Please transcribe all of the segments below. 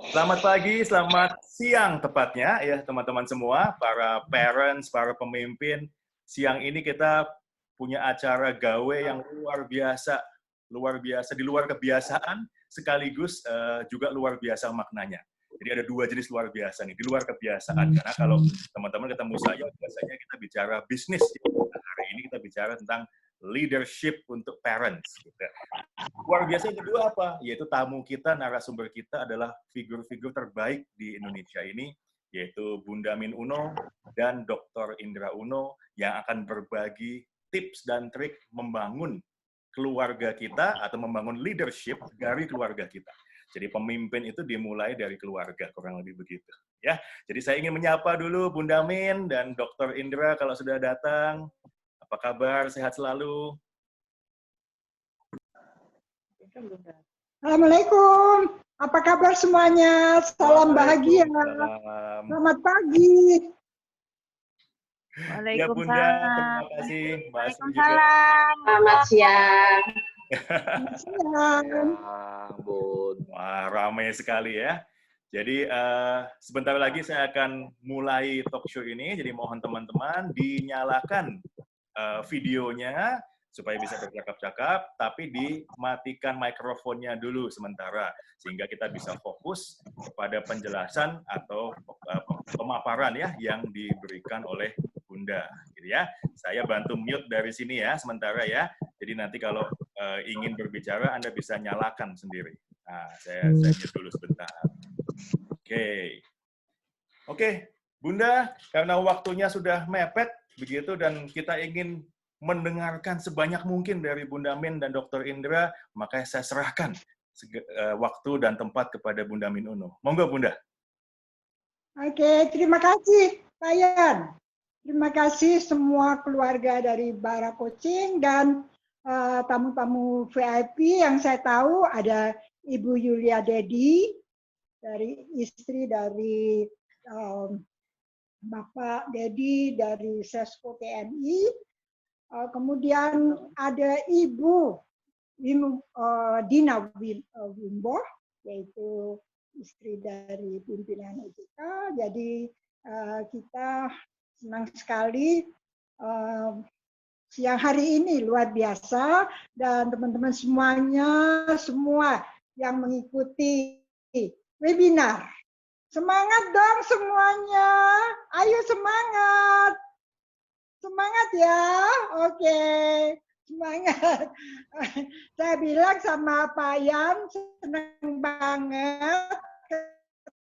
Selamat pagi, selamat siang tepatnya ya teman-teman semua, para parents, para pemimpin. Siang ini kita punya acara gawe yang luar biasa di luar kebiasaan, sekaligus juga luar biasa maknanya. Jadi ada dua jenis luar biasa nih, di luar kebiasaan. Karena kalau teman-teman ketemu saya, biasanya kita bicara bisnis. Hari ini kita bicara tentang leadership untuk parents. Gitu. Luar biasa yang kedua apa? Yaitu tamu kita, narasumber kita adalah figur-figur terbaik di Indonesia ini, yaitu Bunda Min Uno dan Dr. Indra Uno yang akan berbagi tips dan trik membangun keluarga kita atau membangun leadership dari keluarga kita. Jadi pemimpin itu dimulai dari keluarga, kurang lebih begitu. Ya, jadi saya ingin menyapa dulu Bunda Min dan Dr. Indra kalau sudah datang. Apa kabar? Sehat selalu? Assalamualaikum. Apa kabar semuanya? Salam bahagia. Selamat pagi. Ya Bunda, terima kasih. Waalaikumsalam. Selamat siang. Wah, ramai sekali ya. Jadi sebentar lagi saya akan mulai talk show ini. Jadi mohon teman-teman dinyalakan videonya supaya bisa bercakap-cakap, tapi dimatikan mikrofonnya dulu sementara, sehingga kita bisa fokus pada penjelasan atau pemaparan ya yang diberikan oleh Bunda. Gitu ya. Saya bantu mute dari sini ya sementara ya. Jadi nanti kalau ingin berbicara Anda bisa nyalakan sendiri. Nah, saya mute dulu sebentar. Oke, Bunda, karena waktunya sudah mepet begitu dan kita ingin mendengarkan sebanyak mungkin dari Bunda Min dan Dr. Indra, maka saya serahkan waktu dan tempat kepada Bunda Min Uno. Monggo, Bunda. Oke, terima kasih, Pak Yan. Terima kasih semua keluarga dari Bara Coaching dan tamu-tamu VIP yang saya tahu ada Ibu Yulia Dedi, dari istri dari Bapak Dedi dari Sesko TNI. Kemudian ada Ibu Dina Wimbo, yaitu istri dari pimpinan OJK. Jadi kita senang sekali siang hari ini luar biasa dan teman-teman semuanya semua yang mengikuti webinar. Semangat dong semuanya. Ayo semangat. Semangat ya, oke, semangat. Saya bilang sama Pak Yan, senang banget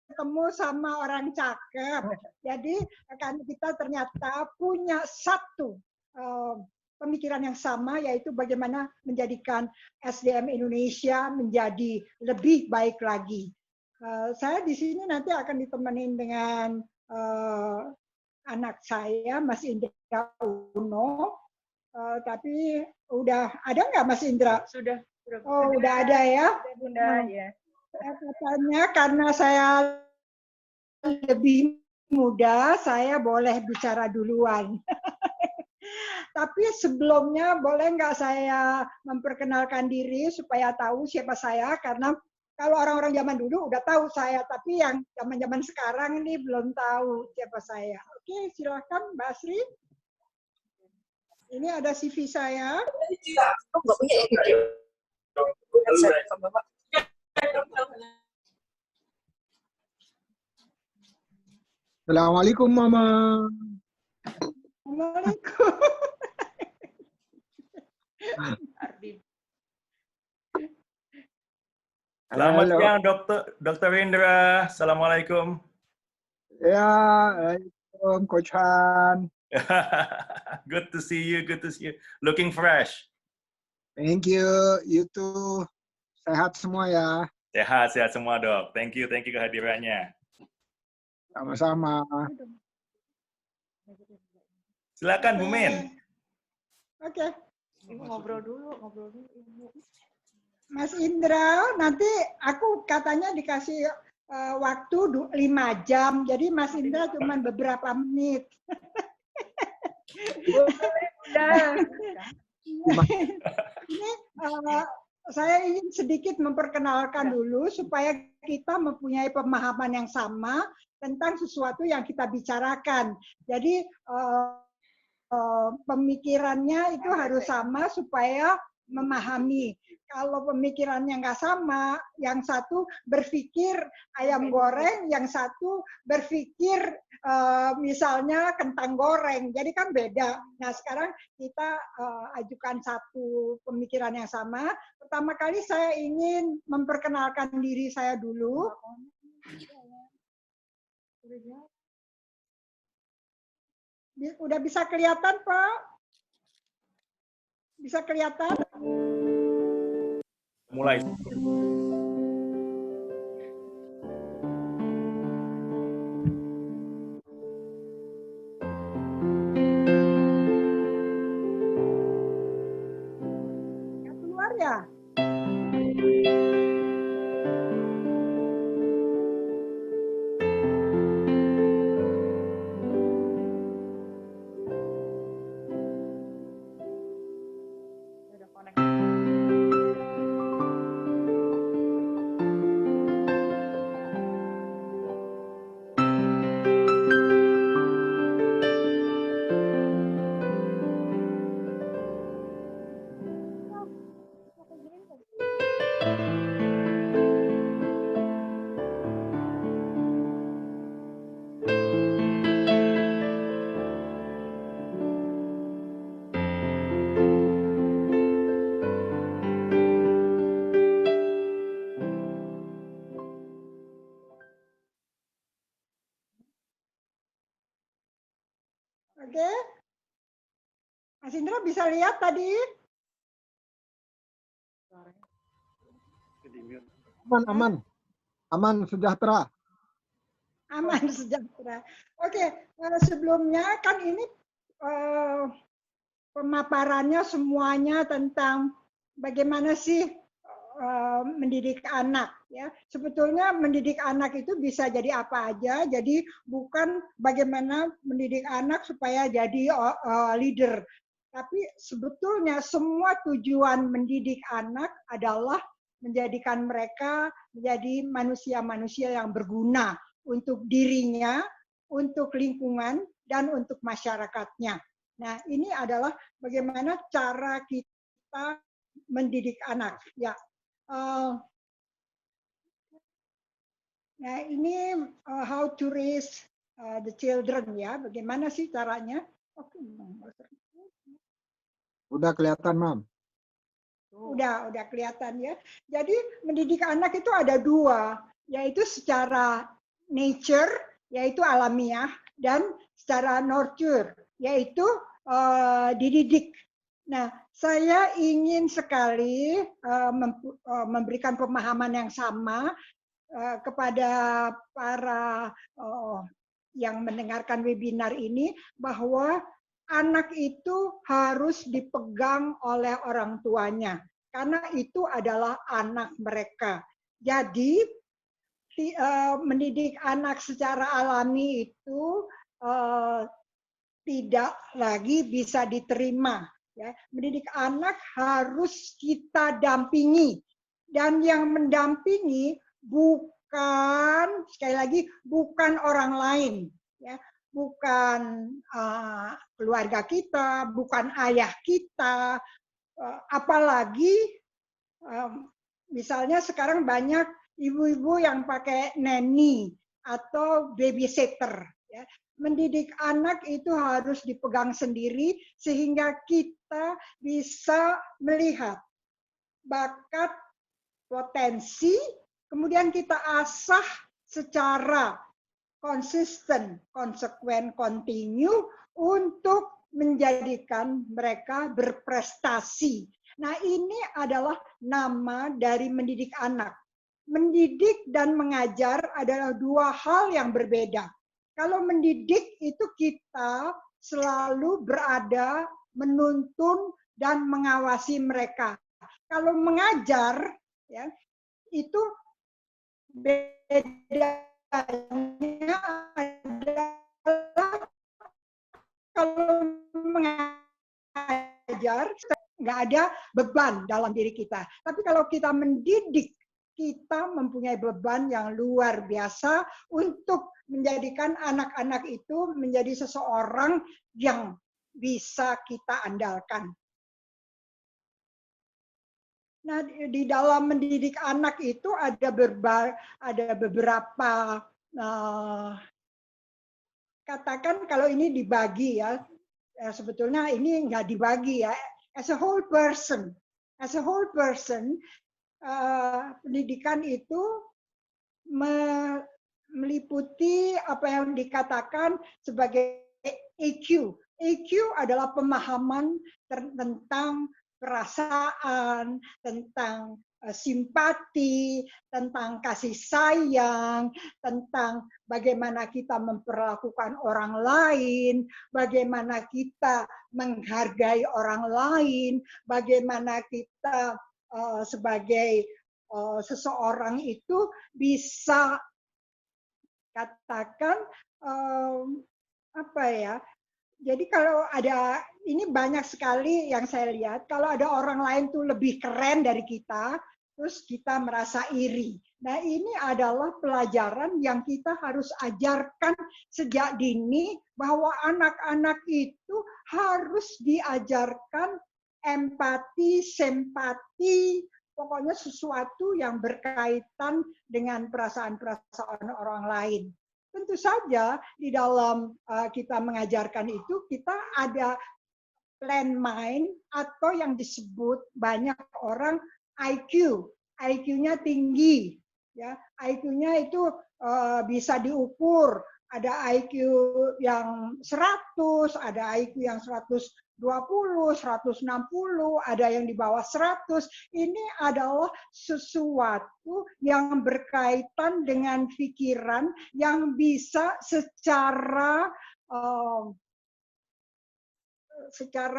ketemu sama orang cakep. Jadi kan kita ternyata punya satu pemikiran yang sama, yaitu bagaimana menjadikan SDM Indonesia menjadi lebih baik lagi. Saya di sini nanti akan ditemenin dengan anak saya, Mas Indra Uno, tapi udah ada nggak Mas Indra? Sudah. Oh, udah ada ya? Bunda, ya. Katanya karena saya lebih muda, saya boleh bicara duluan. Tapi sebelumnya boleh nggak saya memperkenalkan diri supaya tahu siapa saya, karena kalau orang-orang zaman dulu udah tahu saya, tapi yang zaman-zaman sekarang ini belum tahu siapa saya. Oke, silakan Mbak Asri. Ini ada CV saya. Assalamualaikum, Mama. Assalamualaikum. Selamat siang, Dr. Indra. Assalamualaikum. Ya, Assalamualaikum, Coach Han. Good to see you. Good to see you. Looking fresh. Thank you. You too. Sehat semua ya. Sehat semua, Dok. Thank you kehadirannya. Sama-sama. Silakan, Bu Min. Oke. Ibu ngobrol dulu. Mas Indra, nanti aku katanya dikasih waktu 5 jam, jadi Mas Indra cuma beberapa menit. Ini saya ingin sedikit memperkenalkan dulu supaya kita mempunyai pemahaman yang sama tentang sesuatu yang kita bicarakan. Jadi pemikirannya itu harus sama supaya memahami. Kalau pemikirannya nggak sama, yang satu berpikir ayam goreng, yang satu berpikir misalnya kentang goreng. Jadi kan beda. Nah sekarang kita ajukan satu pemikiran yang sama. Pertama kali saya ingin memperkenalkan diri saya dulu. Udah bisa kelihatan, Pak? Bisa kelihatan? Mulai. Nggak keluar ya? Oke. Mas Indra bisa lihat tadi? Aman sejahtera. Aman sejahtera. Oke, sebelumnya kan ini pemaparannya semuanya tentang bagaimana sih mendidik anak ya. Sebetulnya mendidik anak itu bisa jadi apa aja. Jadi bukan bagaimana mendidik anak supaya jadi leader. Tapi sebetulnya semua tujuan mendidik anak adalah menjadikan mereka menjadi manusia-manusia yang berguna untuk dirinya, untuk lingkungan, dan untuk masyarakatnya. Nah, ini adalah bagaimana cara kita mendidik anak. Ya, nah ini how to raise the children ya. Bagaimana sih caranya? Oke, Udah kelihatan, Mam. udah kelihatan ya. Jadi mendidik anak itu ada dua, yaitu secara nature, yaitu alamiah, dan secara nurture, yaitu dididik. Nah, saya ingin sekali memberikan pemahaman yang sama kepada para yang mendengarkan webinar ini, bahwa anak itu harus dipegang oleh orang tuanya, karena itu adalah anak mereka. Jadi, mendidik anak secara alami itu tidak lagi bisa diterima. Ya, mendidik anak harus kita dampingi, dan yang mendampingi bukan, sekali lagi, bukan orang lain, ya, bukan keluarga kita, bukan ayah kita, apalagi misalnya sekarang banyak ibu-ibu yang pakai nanny atau babysitter. Ya. Mendidik anak itu harus dipegang sendiri sehingga kita bisa melihat bakat, potensi, kemudian kita asah secara konsisten, konsekuen, kontinu untuk menjadikan mereka berprestasi. Nah, ini adalah nama dari mendidik anak. Mendidik dan mengajar adalah dua hal yang berbeda. Kalau mendidik itu kita selalu berada, menuntun dan mengawasi mereka. Kalau mengajar, ya, itu bedanya adalah kalau mengajar nggak ada beban dalam diri kita. Tapi kalau kita mendidik, kita mempunyai beban yang luar biasa untuk menjadikan anak-anak itu menjadi seseorang yang bisa kita andalkan. Nah, di dalam mendidik anak itu ada beberapa katakan kalau ini dibagi ya, sebetulnya ini nggak dibagi ya. As a whole person, pendidikan itu meliputi apa yang dikatakan sebagai EQ. EQ adalah pemahaman tentang perasaan, tentang simpati, tentang kasih sayang, tentang bagaimana kita memperlakukan orang lain, bagaimana kita menghargai orang lain, bagaimana kita sebagai seseorang itu bisa katakan apa ya? Jadi kalau ada, ini banyak sekali yang saya lihat, kalau ada orang lain tuh lebih keren dari kita, terus kita merasa iri. Nah, ini adalah pelajaran yang kita harus ajarkan sejak dini, bahwa anak-anak itu harus diajarkan empati, simpati, pokoknya sesuatu yang berkaitan dengan perasaan-perasaan orang lain. Tentu saja di dalam kita mengajarkan itu, kita ada landmine atau yang disebut banyak orang IQ. IQ-nya tinggi. Ya, IQ-nya itu bisa diukur. Ada IQ yang 100, ada IQ yang 120, 160, ada yang di bawah 100. Ini adalah sesuatu yang berkaitan dengan pikiran yang bisa secara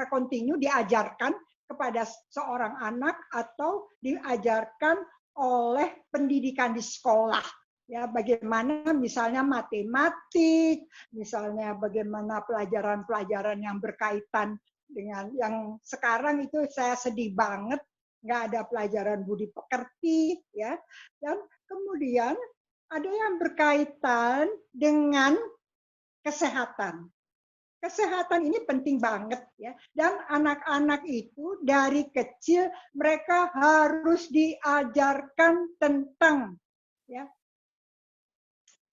kontinu diajarkan kepada seorang anak atau diajarkan oleh pendidikan di sekolah. Ya, bagaimana misalnya matematik, misalnya bagaimana pelajaran-pelajaran yang berkaitan dengan yang sekarang itu saya sedih banget, nggak ada pelajaran budi pekerti, ya. Dan kemudian ada yang berkaitan dengan kesehatan. Kesehatan ini penting banget ya. Dan anak-anak itu dari kecil mereka harus diajarkan tentang ya,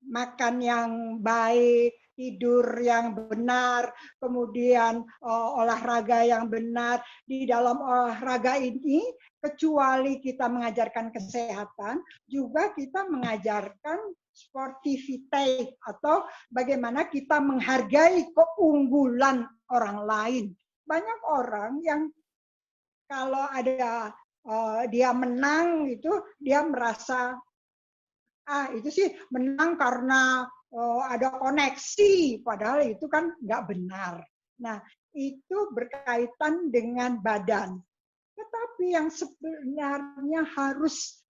makan yang baik, tidur yang benar, kemudian olahraga yang benar. Di dalam olahraga ini, kecuali kita mengajarkan kesehatan, juga kita mengajarkan sportivitas atau bagaimana kita menghargai keunggulan orang lain. Banyak orang yang kalau ada dia menang itu dia merasa itu sih menang karena ada koneksi, padahal itu kan nggak benar. Nah, itu berkaitan dengan badan. Tetapi yang sebenarnya harus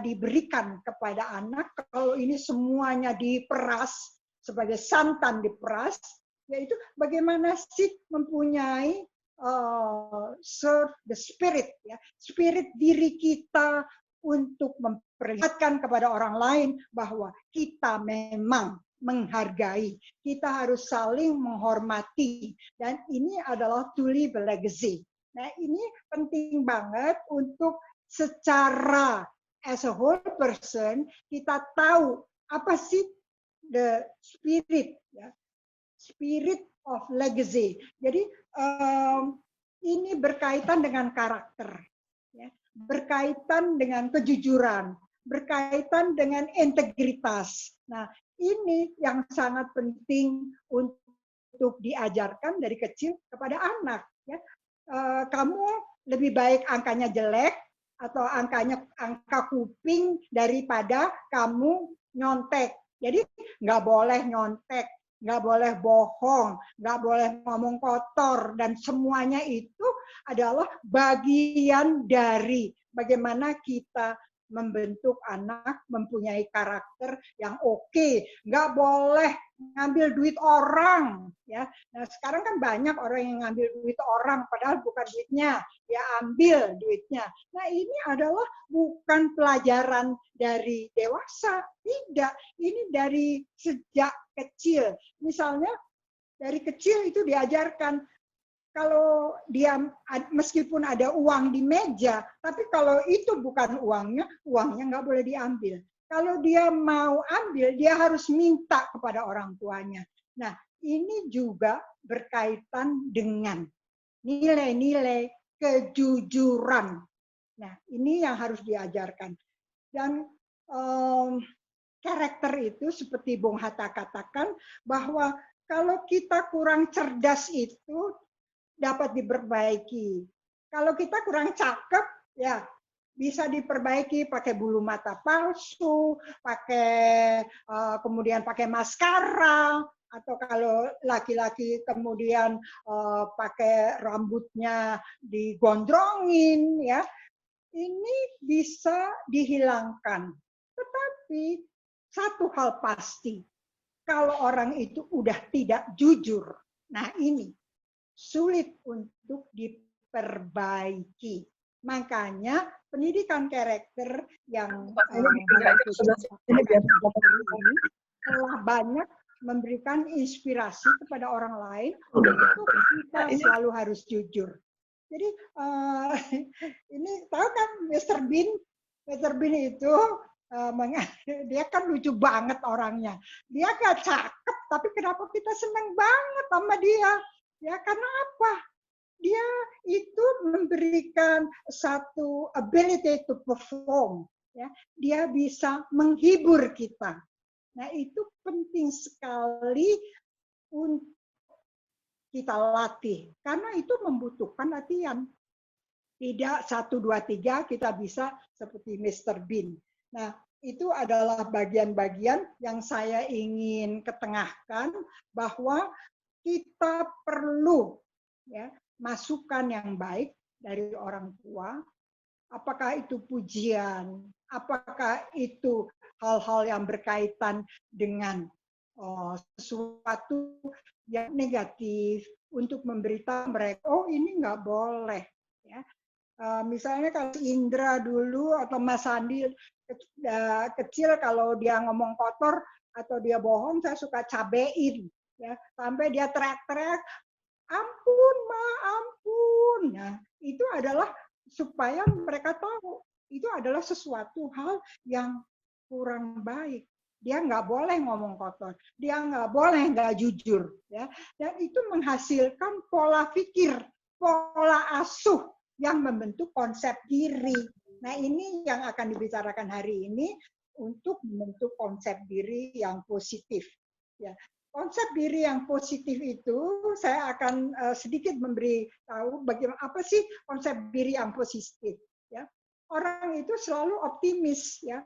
diberikan kepada anak, kalau ini semuanya diperas, sebagai santan diperas, yaitu bagaimana sih mempunyai serve the spirit, ya, spirit diri kita untuk memperlihatkan kepada orang lain bahwa kita memang menghargai, kita harus saling menghormati, dan ini adalah to leave a legacy. Nah, ini penting banget untuk secara as a whole person kita tahu apa sih the spirit, ya, spirit of legacy. Jadi ini berkaitan dengan karakter. Berkaitan dengan kejujuran, berkaitan dengan integritas. Nah, ini yang sangat penting untuk diajarkan dari kecil kepada anak. Ya. Kamu lebih baik angkanya jelek atau angka kuping daripada kamu nyontek. Jadi nggak boleh nyontek, nggak boleh bohong, nggak boleh ngomong kotor, dan semuanya itu adalah bagian dari bagaimana kita membentuk anak mempunyai karakter yang oke. Nggak boleh ngambil duit orang, ya. Nah, sekarang kan banyak orang yang ngambil duit orang padahal bukan duitnya, dia ambil duitnya. Nah, ini adalah bukan pelajaran dari dewasa, tidak. Ini dari sejak kecil. Misalnya dari kecil itu diajarkan kalau dia meskipun ada uang di meja, tapi kalau itu bukan uangnya, uangnya nggak boleh diambil. Kalau dia mau ambil, dia harus minta kepada orang tuanya. Nah, ini juga berkaitan dengan nilai-nilai kejujuran. Nah, ini yang harus diajarkan. Dan karakter itu seperti Bung Hatta katakan bahwa kalau kita kurang cerdas itu dapat diperbaiki. Kalau kita kurang cakep, ya bisa diperbaiki pakai bulu mata palsu, pakai kemudian pakai maskara, atau kalau laki-laki kemudian pakai rambutnya digondrongin, ya ini bisa dihilangkan. Tetapi satu hal pasti, kalau orang itu udah tidak jujur, nah ini sulit untuk diperbaiki. Makanya pendidikan karakter yang telah banyak memberikan inspirasi kepada orang lain untuk kita selalu harus jujur. Jadi ini tahu kan Mr. Bean? Mr. Bean itu dia kan lucu banget orangnya. Dia gak cakep, tapi kenapa kita senang banget sama dia? Ya, karena apa? Dia itu memberikan satu ability to perform. Ya, dia bisa menghibur kita. Nah, itu penting sekali untuk kita latih. Karena itu membutuhkan latihan. Tidak 1, 2, 3 kita bisa seperti Mr. Bean. Nah, itu adalah bagian-bagian yang saya ingin ketengahkan bahwa kita perlu ya masukan yang baik dari orang tua, apakah itu pujian, apakah itu hal-hal yang berkaitan dengan sesuatu yang negatif untuk memberitahu mereka, oh ini nggak boleh. Ya. Misalnya kalau Indra dulu atau Mas Sandi kecil kalau dia ngomong kotor atau dia bohong, saya suka cabein. Ya, sampai dia teriak-teriak, ampun ma, ampun. Nah, itu adalah supaya mereka tahu itu adalah sesuatu hal yang kurang baik. Dia nggak boleh ngomong kotor, dia nggak boleh nggak jujur, ya. Dan itu menghasilkan pola pikir, pola asuh yang membentuk konsep diri. Nah, ini yang akan dibicarakan hari ini untuk membentuk konsep diri yang positif. Ya. Konsep diri yang positif itu saya akan sedikit memberi tahu bagaimana apa sih konsep diri yang positif. Ya, orang itu selalu optimis. Ya,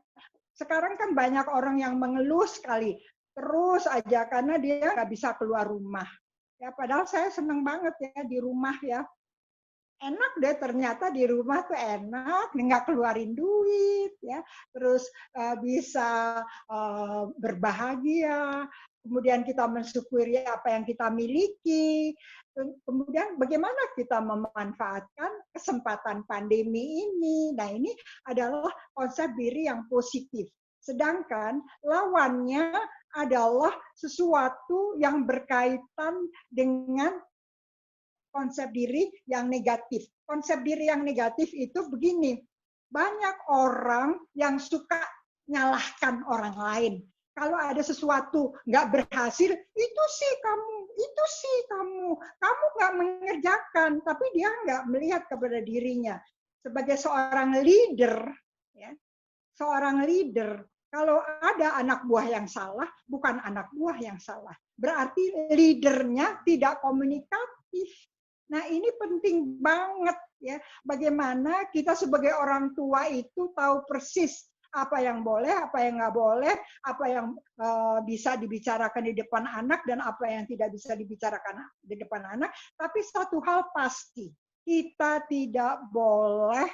sekarang kan banyak orang yang mengeluh sekali terus aja karena dia nggak bisa keluar rumah. Ya, padahal saya senang banget ya di rumah ya. Enak deh ternyata di rumah tuh enak, nggak keluarin duit, ya, terus bisa berbahagia, kemudian kita mensyukuri apa yang kita miliki, kemudian bagaimana kita memanfaatkan kesempatan pandemi ini. Nah ini adalah konsep diri yang positif. Sedangkan lawannya adalah sesuatu yang berkaitan dengan konsep diri yang negatif. Konsep diri yang negatif itu begini, banyak orang yang suka nyalahkan orang lain. Kalau ada sesuatu nggak berhasil, itu sih kamu nggak mengerjakan, tapi dia nggak melihat kepada dirinya. Sebagai seorang leader, ya, seorang leader, kalau ada anak buah yang salah, bukan anak buah yang salah. Berarti leadernya tidak komunikatif. Nah, ini penting banget ya. Bagaimana kita sebagai orang tua itu tahu persis apa yang boleh, apa yang nggak boleh, apa yang bisa dibicarakan di depan anak dan apa yang tidak bisa dibicarakan di depan anak. Tapi satu hal pasti, kita tidak boleh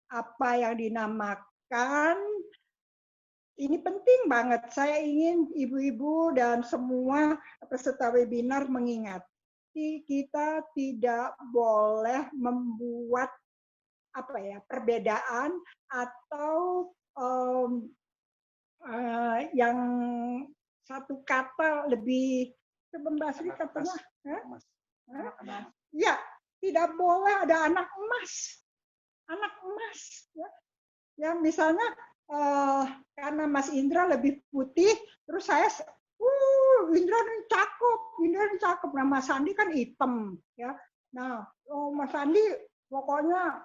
apa yang dinamakan kan ini penting banget. Saya ingin ibu-ibu dan semua peserta webinar mengingat, kita tidak boleh membuat perbedaan atau yang satu kata lebih bahasa katanya, ya tidak boleh ada anak emas, ya misalnya karena Mas Indra lebih putih, terus saya, Indra ini cakep, nah Mas Andi kan hitam, ya, nah Mas Andi pokoknya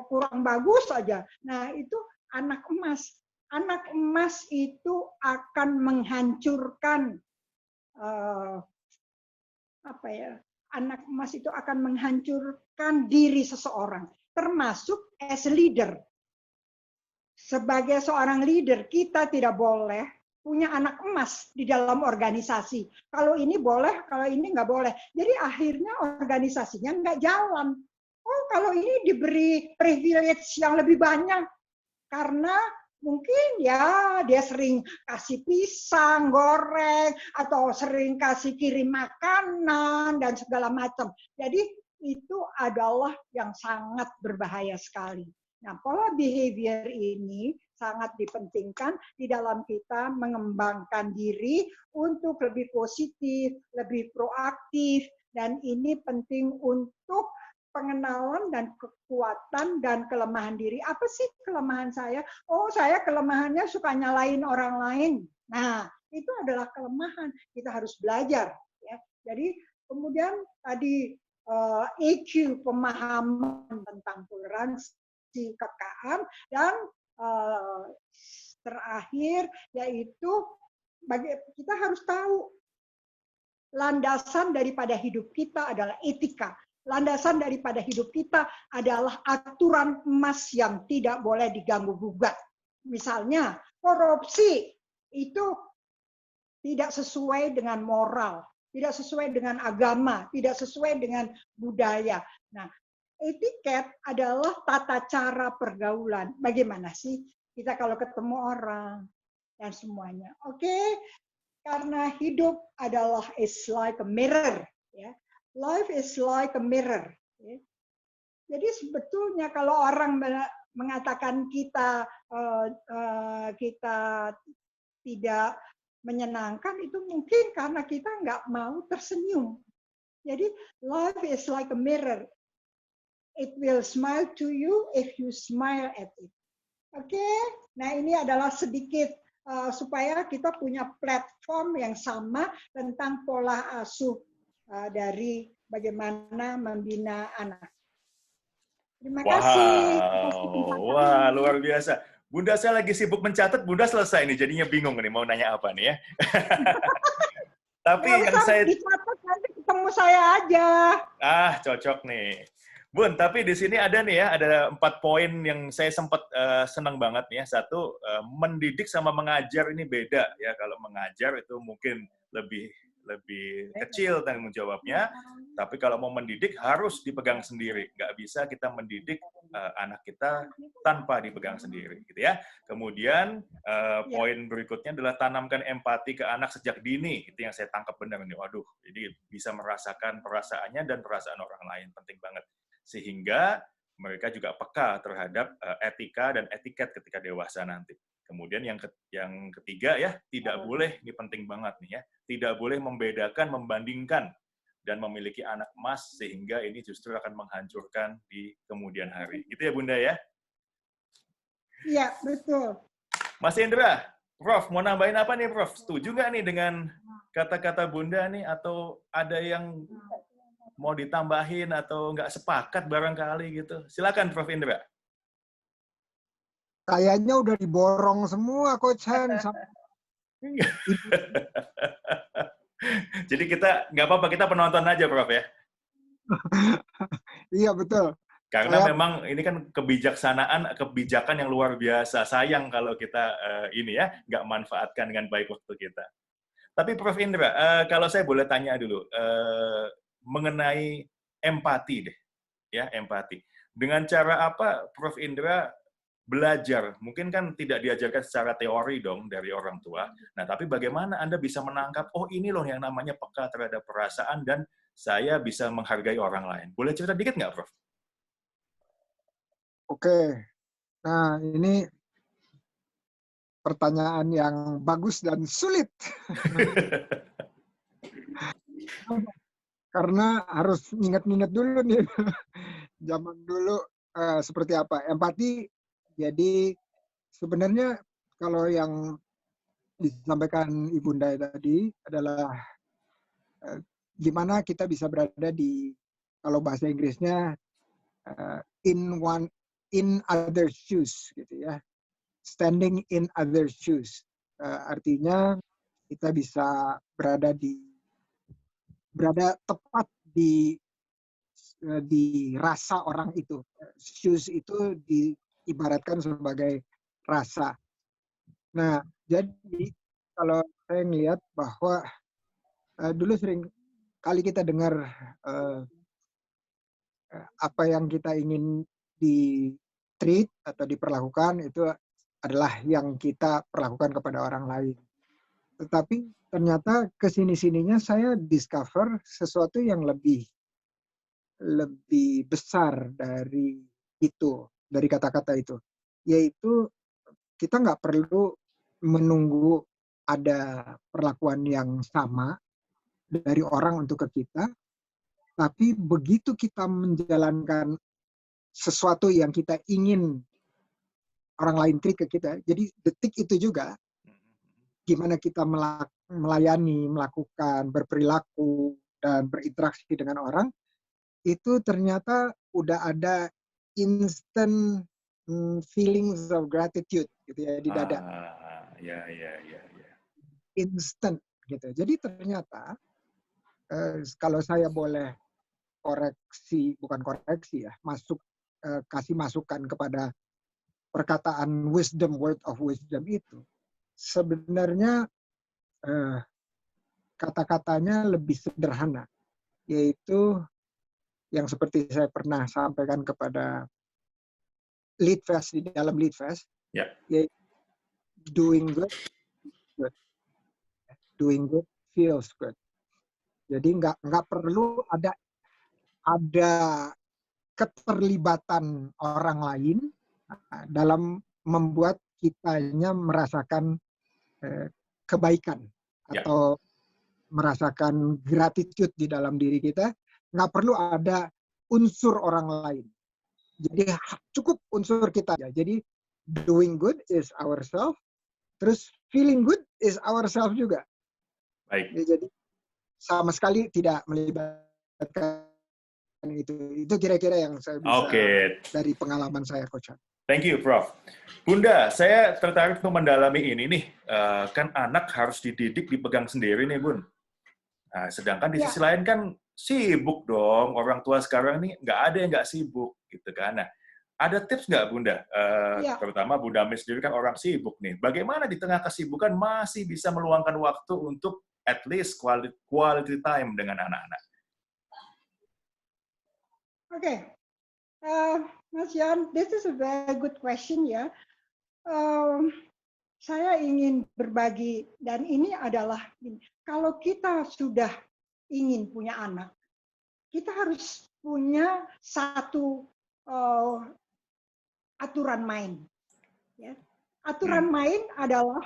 kurang bagus aja. Nah itu anak emas. Anak emas itu akan menghancurkan anak emas itu akan menghancurkan diri seseorang, termasuk as a leader. Sebagai seorang leader, kita tidak boleh punya anak emas di dalam organisasi. Kalau ini boleh, kalau ini nggak boleh. Jadi akhirnya organisasinya nggak jalan. Oh, kalau ini diberi privilege yang lebih banyak, karena mungkin ya dia sering kasih pisang goreng atau sering kasih kirim makanan dan segala macam. Jadi itu adalah yang sangat berbahaya sekali. Nah, pola behavior ini sangat dipentingkan di dalam kita mengembangkan diri untuk lebih positif, lebih proaktif, dan ini penting untuk pengenalan dan kekuatan dan kelemahan diri. Apa sih kelemahan saya? Oh, saya kelemahannya suka nyalain orang lain. Nah, itu adalah kelemahan. Kita harus belajar. Ya. Jadi, kemudian tadi EQ, pemahaman tentang toleransi, kepekaan, dan terakhir yaitu kita harus tahu landasan daripada hidup kita adalah etika. Landasan daripada hidup kita adalah aturan emas yang tidak boleh diganggu-gugat. Misalnya, korupsi itu tidak sesuai dengan moral, tidak sesuai dengan agama, tidak sesuai dengan budaya. Nah, etiket adalah tata cara pergaulan. Bagaimana sih kita kalau ketemu orang dan semuanya. Oke, karena hidup adalah is like a mirror, ya. Life is like a mirror. Jadi sebetulnya kalau orang mengatakan kita tidak menyenangkan, itu mungkin karena kita nggak mau tersenyum. Jadi life is like a mirror. It will smile to you if you smile at it. Oke, nah ini adalah sedikit supaya kita punya platform yang sama tentang pola asuh dari bagaimana membina anak. Terima kasih. Wah, luar biasa. Bunda saya lagi sibuk mencatat, Bunda selesai nih, jadinya bingung nih mau nanya apa nih ya. Tapi yang saya dicatat nanti ketemu saya aja. Cocok nih. Bun, tapi di sini ada nih ya, ada 4 poin yang saya sempat senang banget nih ya. Satu, mendidik sama mengajar ini beda ya. Kalau mengajar itu mungkin lebih kecil tanggung jawabnya, tapi kalau mau mendidik harus dipegang sendiri. Nggak bisa kita mendidik anak kita tanpa dipegang sendiri, gitu ya. Kemudian poin berikutnya adalah tanamkan empati ke anak sejak dini. Itu yang saya tangkap benar nih. Waduh, jadi bisa merasakan perasaannya dan perasaan orang lain, penting banget. Sehingga mereka juga peka terhadap etika dan etiket ketika dewasa nanti. Kemudian yang ketiga ya, tidak boleh, ini penting banget nih ya, tidak boleh membedakan, membandingkan, dan memiliki anak emas, sehingga ini justru akan menghancurkan di kemudian hari. Gitu ya Bunda ya? Iya, betul. Mas Indra, Prof, mau nambahin apa nih Prof? Setuju nggak nih dengan kata-kata Bunda nih, atau ada yang mau ditambahin atau nggak sepakat barangkali gitu? Silakan Prof Indra. Kayaknya udah diborong semua Coach Han. Jadi kita nggak apa-apa, kita penonton aja Prof ya. Iya betul. Karena memang ini kan kebijakan yang luar biasa. Sayang kalau kita ini ya nggak manfaatkan dengan baik waktu kita. Tapi Prof Indra, kalau saya boleh tanya dulu mengenai empati deh, ya empati. Dengan cara apa Prof Indra belajar. Mungkin kan tidak diajarkan secara teori dong dari orang tua. Nah, tapi bagaimana Anda bisa menangkap, oh ini loh yang namanya peka terhadap perasaan dan saya bisa menghargai orang lain. Boleh cerita dikit nggak, Prof? Oke, nah ini pertanyaan yang bagus dan sulit. Karena harus ingat-ingat dulu nih, zaman dulu seperti apa. Empati, jadi sebenarnya kalau yang disampaikan Ibunda tadi adalah gimana kita bisa berada di, kalau bahasa Inggrisnya, in other shoes, gitu ya. Standing in other shoes. Artinya kita bisa berada tepat di rasa orang itu. Shoes itu diibaratkan sebagai rasa. Nah, jadi kalau saya melihat bahwa dulu sering kali kita dengar apa yang kita ingin di-treat atau diperlakukan itu adalah yang kita perlakukan kepada orang lain. Tetapi ternyata kesini-sininya saya discover sesuatu yang lebih besar dari itu, dari kata-kata itu. Yaitu kita nggak perlu menunggu ada perlakuan yang sama dari orang untuk ke kita, tapi begitu kita menjalankan sesuatu yang kita ingin orang lain treat ke kita, jadi detik itu juga gimana kita melayani, melakukan, berperilaku, dan berinteraksi dengan orang, itu ternyata udah ada instant feelings of gratitude gitu ya di dada. Ya. Instant gitu. Jadi ternyata kalau saya boleh bukan koreksi ya, kasih masukan kepada perkataan wisdom, word of wisdom itu, sebenarnya kata-katanya lebih sederhana, yaitu yang seperti saya pernah sampaikan kepada Leadfest, di dalam Leadfest, yaitu doing good, doing good feels good. Jadi nggak perlu ada keterlibatan orang lain dalam membuat kitanya merasakan kebaikan atau merasakan gratitude di dalam diri kita. Nggak perlu ada unsur orang lain. Jadi cukup unsur kita aja. Jadi doing good is ourselves, terus feeling good is ourselves juga. Baik. Jadi sama sekali tidak melibatkan itu. Itu kira-kira yang saya bisa dari pengalaman saya, Coach. Thank you, Prof. Bunda, saya tertarik untuk mendalami ini nih. Kan anak harus dididik, dipegang sendiri nih, Bun. Nah, sedangkan di sisi lain kan sibuk dong. Orang tua sekarang nih nggak ada yang nggak sibuk, gitu kan. Nah, ada tips nggak, Bunda? Terutama Bunda Miss sendiri kan orang sibuk nih. Bagaimana di tengah kesibukan masih bisa meluangkan waktu untuk at least quality time dengan anak-anak? Oke. Mas Jan, this is a very good question ya. Saya ingin berbagi, dan ini adalah, kalau kita sudah ingin punya anak, kita harus punya satu aturan main. Ya. Aturan main adalah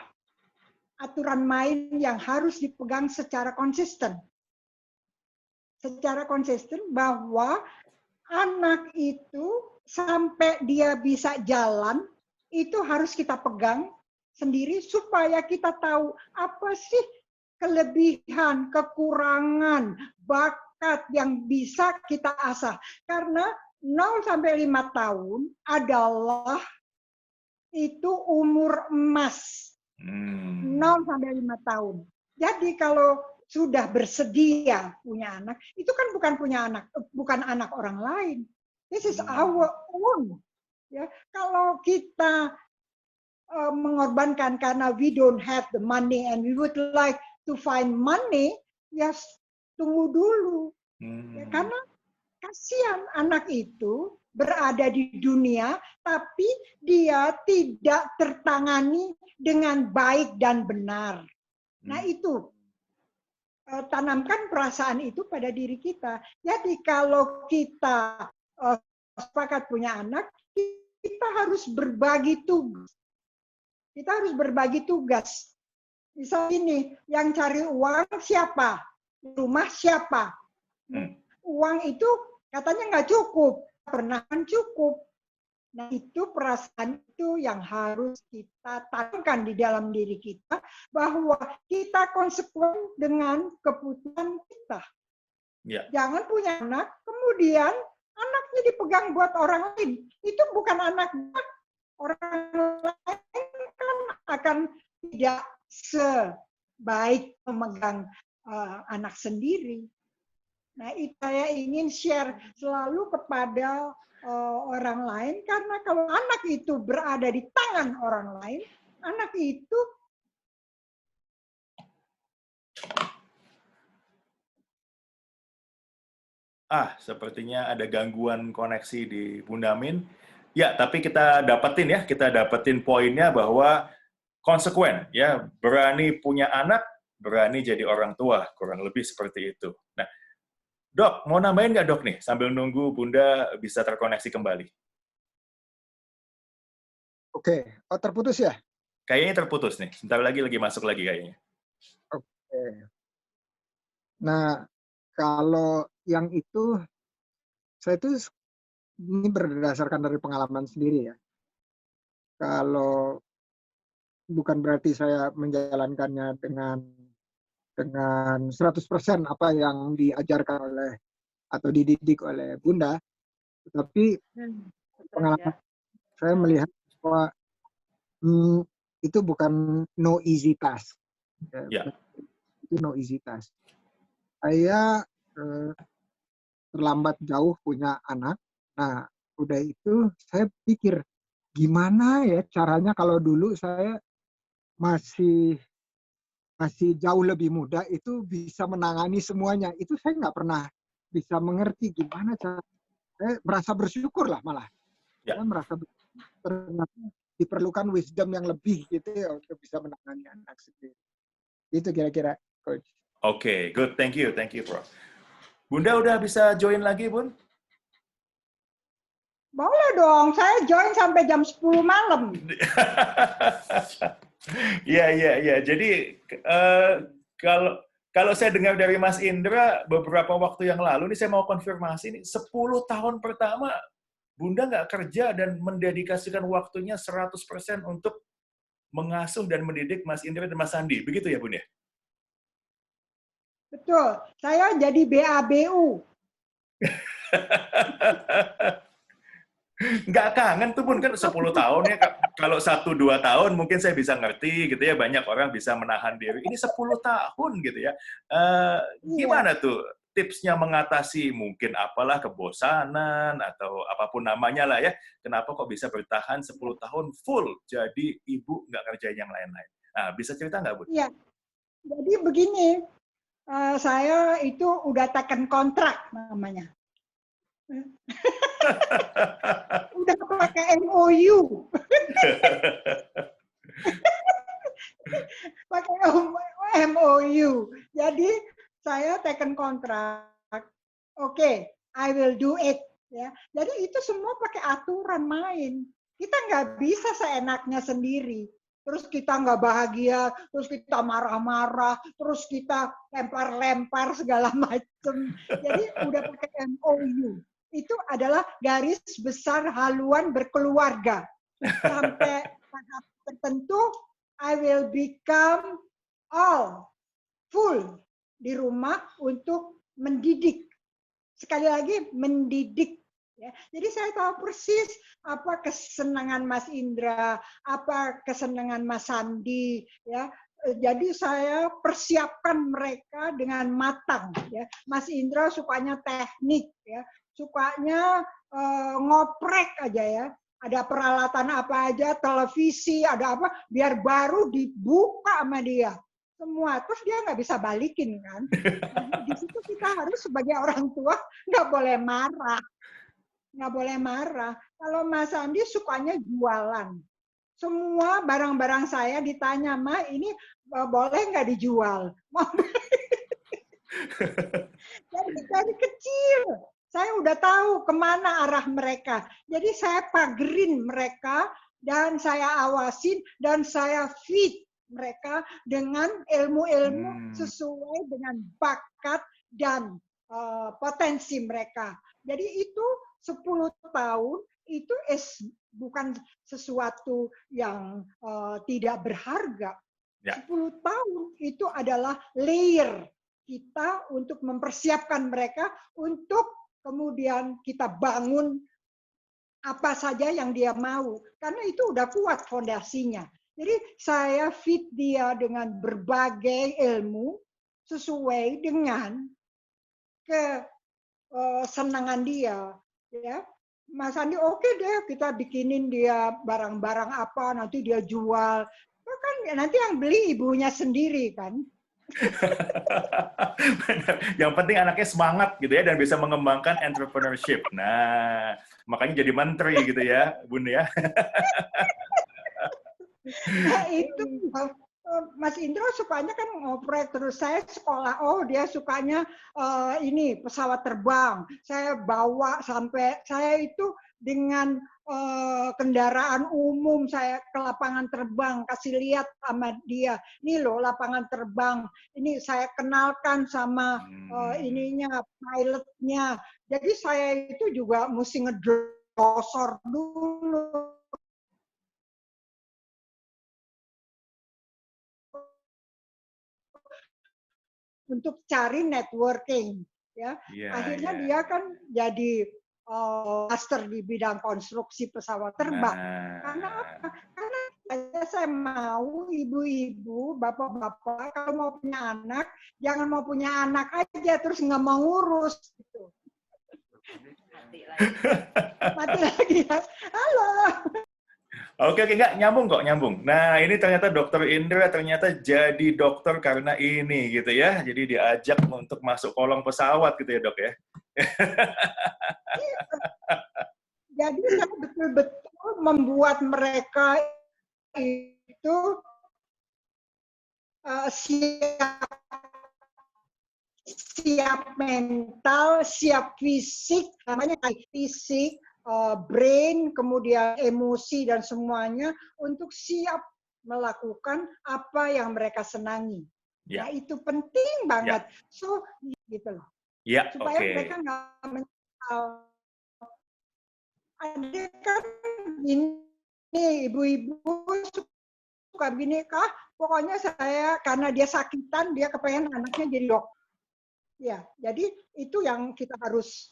aturan main yang harus dipegang secara konsisten. Secara konsisten bahwa anak itu sampai dia bisa jalan, itu harus kita pegang sendiri supaya kita tahu apa sih kelebihan, kekurangan, bakat yang bisa kita asah. Karena 0 sampai 5 tahun adalah itu umur emas. 0 sampai 5 tahun. Jadi kalau sudah bersedia punya anak, itu kan bukan anak orang lain. This is our own. Ya, kalau kita mengorbankan karena we don't have the money and we would like to find money, tunggu dulu. Ya, karena kasihan anak itu berada di dunia, tapi dia tidak tertangani dengan baik dan benar. Nah itu, tanamkan perasaan itu pada diri kita. Jadi kalau kita sepakat punya anak, kita harus berbagi tugas. Kita harus berbagi tugas. Misal ini, yang cari uang siapa? Rumah siapa? Uang itu katanya nggak cukup, pernah kan cukup. Nah itu perasaan itu yang harus kita tanamkan di dalam diri kita, bahwa kita konsekuen dengan keputusan kita. Ya. Jangan punya anak, kemudian anaknya dipegang buat orang lain. Itu bukan anak orang lain, kan akan tidak sebaik memegang anak sendiri. Nah, itu saya ingin share selalu kepada orang lain, karena kalau anak itu berada di tangan orang lain, anak itu sepertinya ada gangguan koneksi di Bunda Min. Ya, tapi kita dapetin poinnya bahwa konsekuen, ya, berani punya anak, berani jadi orang tua, kurang lebih seperti itu. Nah, Dok, mau nambahin nggak, Dok, nih, sambil nunggu Bunda bisa terkoneksi kembali? Oke, oh terputus ya? Kayaknya terputus nih, sebentar lagi masuk lagi kayaknya. Oke. Nah, kalau yang itu, saya itu ini berdasarkan dari pengalaman sendiri ya. Kalau bukan berarti saya menjalankannya dengan 100% apa yang diajarkan oleh atau dididik oleh Bunda, tetapi pengalaman saya melihat bahwa itu bukan no easy task. Ya. Itu no easy task. Saya terlambat jauh punya anak. Nah, udah itu saya pikir gimana ya caranya kalau dulu saya masih jauh lebih muda itu bisa menangani semuanya. Itu saya nggak pernah bisa mengerti gimana cara. Saya merasa bersyukur lah malah. Ya. Saya merasa ternyata diperlukan wisdom yang lebih gitu ya untuk bisa menangani anak sendiri. Itu kira-kira, Coach. Oke, good. Thank you, Prof. Bunda udah bisa join lagi, Bun? boleh dong, saya join sampai jam 10 malam. Iya. Jadi kalau saya dengar dari Mas Indra beberapa waktu yang lalu, ini saya mau konfirmasi nih, 10 tahun pertama Bunda nggak kerja dan mendedikasikan waktunya 100% untuk mengasuh dan mendidik Mas Indra dan Mas Sandi. Begitu ya, Bunda? Betul, saya jadi BABU. Nggak kangen tuh, Bun, kan 10 tahun ya. Kalau 1-2 tahun mungkin saya bisa ngerti gitu ya, banyak orang bisa menahan diri. Ini 10 tahun gitu ya. Gimana tuh tipsnya mengatasi mungkin apalah kebosanan atau apapun namanya lah ya. Kenapa kok bisa bertahan 10 tahun full jadi ibu nggak ngerjain yang lain-lain? Nah, bisa cerita nggak, Bun? Iya, jadi begini, saya itu udah taken kontrak namanya. Udah pakai MOU. Pakai MOU. Jadi saya taken kontrak. Oke, I will do it. Ya, jadi itu semua pakai aturan main. Kita nggak bisa seenaknya sendiri. Terus kita nggak bahagia, terus kita marah-marah, terus kita lempar-lempar segala macam. Jadi udah pakai MOU. Itu adalah garis besar haluan berkeluarga. Sampai tahap tertentu, I will become all full di rumah untuk mendidik. Sekali lagi, mendidik. Ya, jadi saya tahu persis apa kesenangan Mas Indra, apa kesenangan Mas Sandi. Ya, jadi saya persiapkan mereka dengan matang. Ya, Mas Indra sukanya teknik. Ya, sukanya ngoprek aja ya. Ada peralatan apa aja, televisi, ada apa, biar baru dibuka sama dia. Semua, terus dia nggak bisa balikin kan. Di situ kita harus sebagai orang tua nggak boleh marah. nggak boleh marah. Kalau Mas Andi sukanya jualan. Semua barang-barang saya ditanya, Ma, ini boleh nggak dijual? Jadi dari kecil saya udah tahu kemana arah mereka. Jadi saya pagerin mereka dan saya awasin dan saya feed mereka dengan ilmu-ilmu sesuai dengan bakat dan potensi mereka. Jadi itu 10 tahun itu bukan sesuatu yang tidak berharga. Ya. 10 tahun itu adalah layer kita untuk mempersiapkan mereka untuk kemudian kita bangun apa saja yang dia mau. Karena itu udah kuat fondasinya. Jadi saya feed dia dengan berbagai ilmu sesuai dengan kesenangan dia. Ya, Mas Andi oke deh kita bikinin dia barang-barang apa nanti dia jual. Kan nanti yang beli ibunya sendiri kan. Yang penting anaknya semangat gitu ya dan bisa mengembangkan entrepreneurship. Nah, makanya jadi menteri gitu ya, Bun ya. Nah, itu Mas Indro sukanya kan ngoprek, terus saya sekolah, oh dia sukanya ini pesawat terbang. Saya bawa sampai saya itu dengan kendaraan umum saya ke lapangan terbang, kasih lihat sama dia. Ini loh lapangan terbang. Ini saya kenalkan sama ininya pilotnya. Jadi saya itu juga mesti ngedosor dulu. Untuk cari networking, ya. Akhirnya dia kan jadi master di bidang konstruksi pesawat terbang. Karena apa? Karena saya mau ibu-ibu, bapak-bapak kalau mau punya anak, jangan mau punya anak aja terus nggak mau ngurus. Gitu. Mati lagi ya. Halo. Oke, enggak nyambung kok, nyambung. Nah, ini ternyata Dokter Indra ternyata jadi dokter karena ini gitu ya. Jadi diajak untuk masuk kolong pesawat gitu ya, Dok ya. Jadi saya betul-betul membuat mereka itu siap mental, siap fisik, namanya fisik, brain, kemudian emosi dan semuanya untuk siap melakukan apa yang mereka senangi. Ya. Nah itu penting banget. Ya. So gitu loh. Ya, supaya mereka nggak menyesal. Ada kan ini ibu-ibu suka gini kah? Pokoknya saya karena dia sakitan dia kepengen anaknya jadi dokter. Ya, jadi itu yang kita harus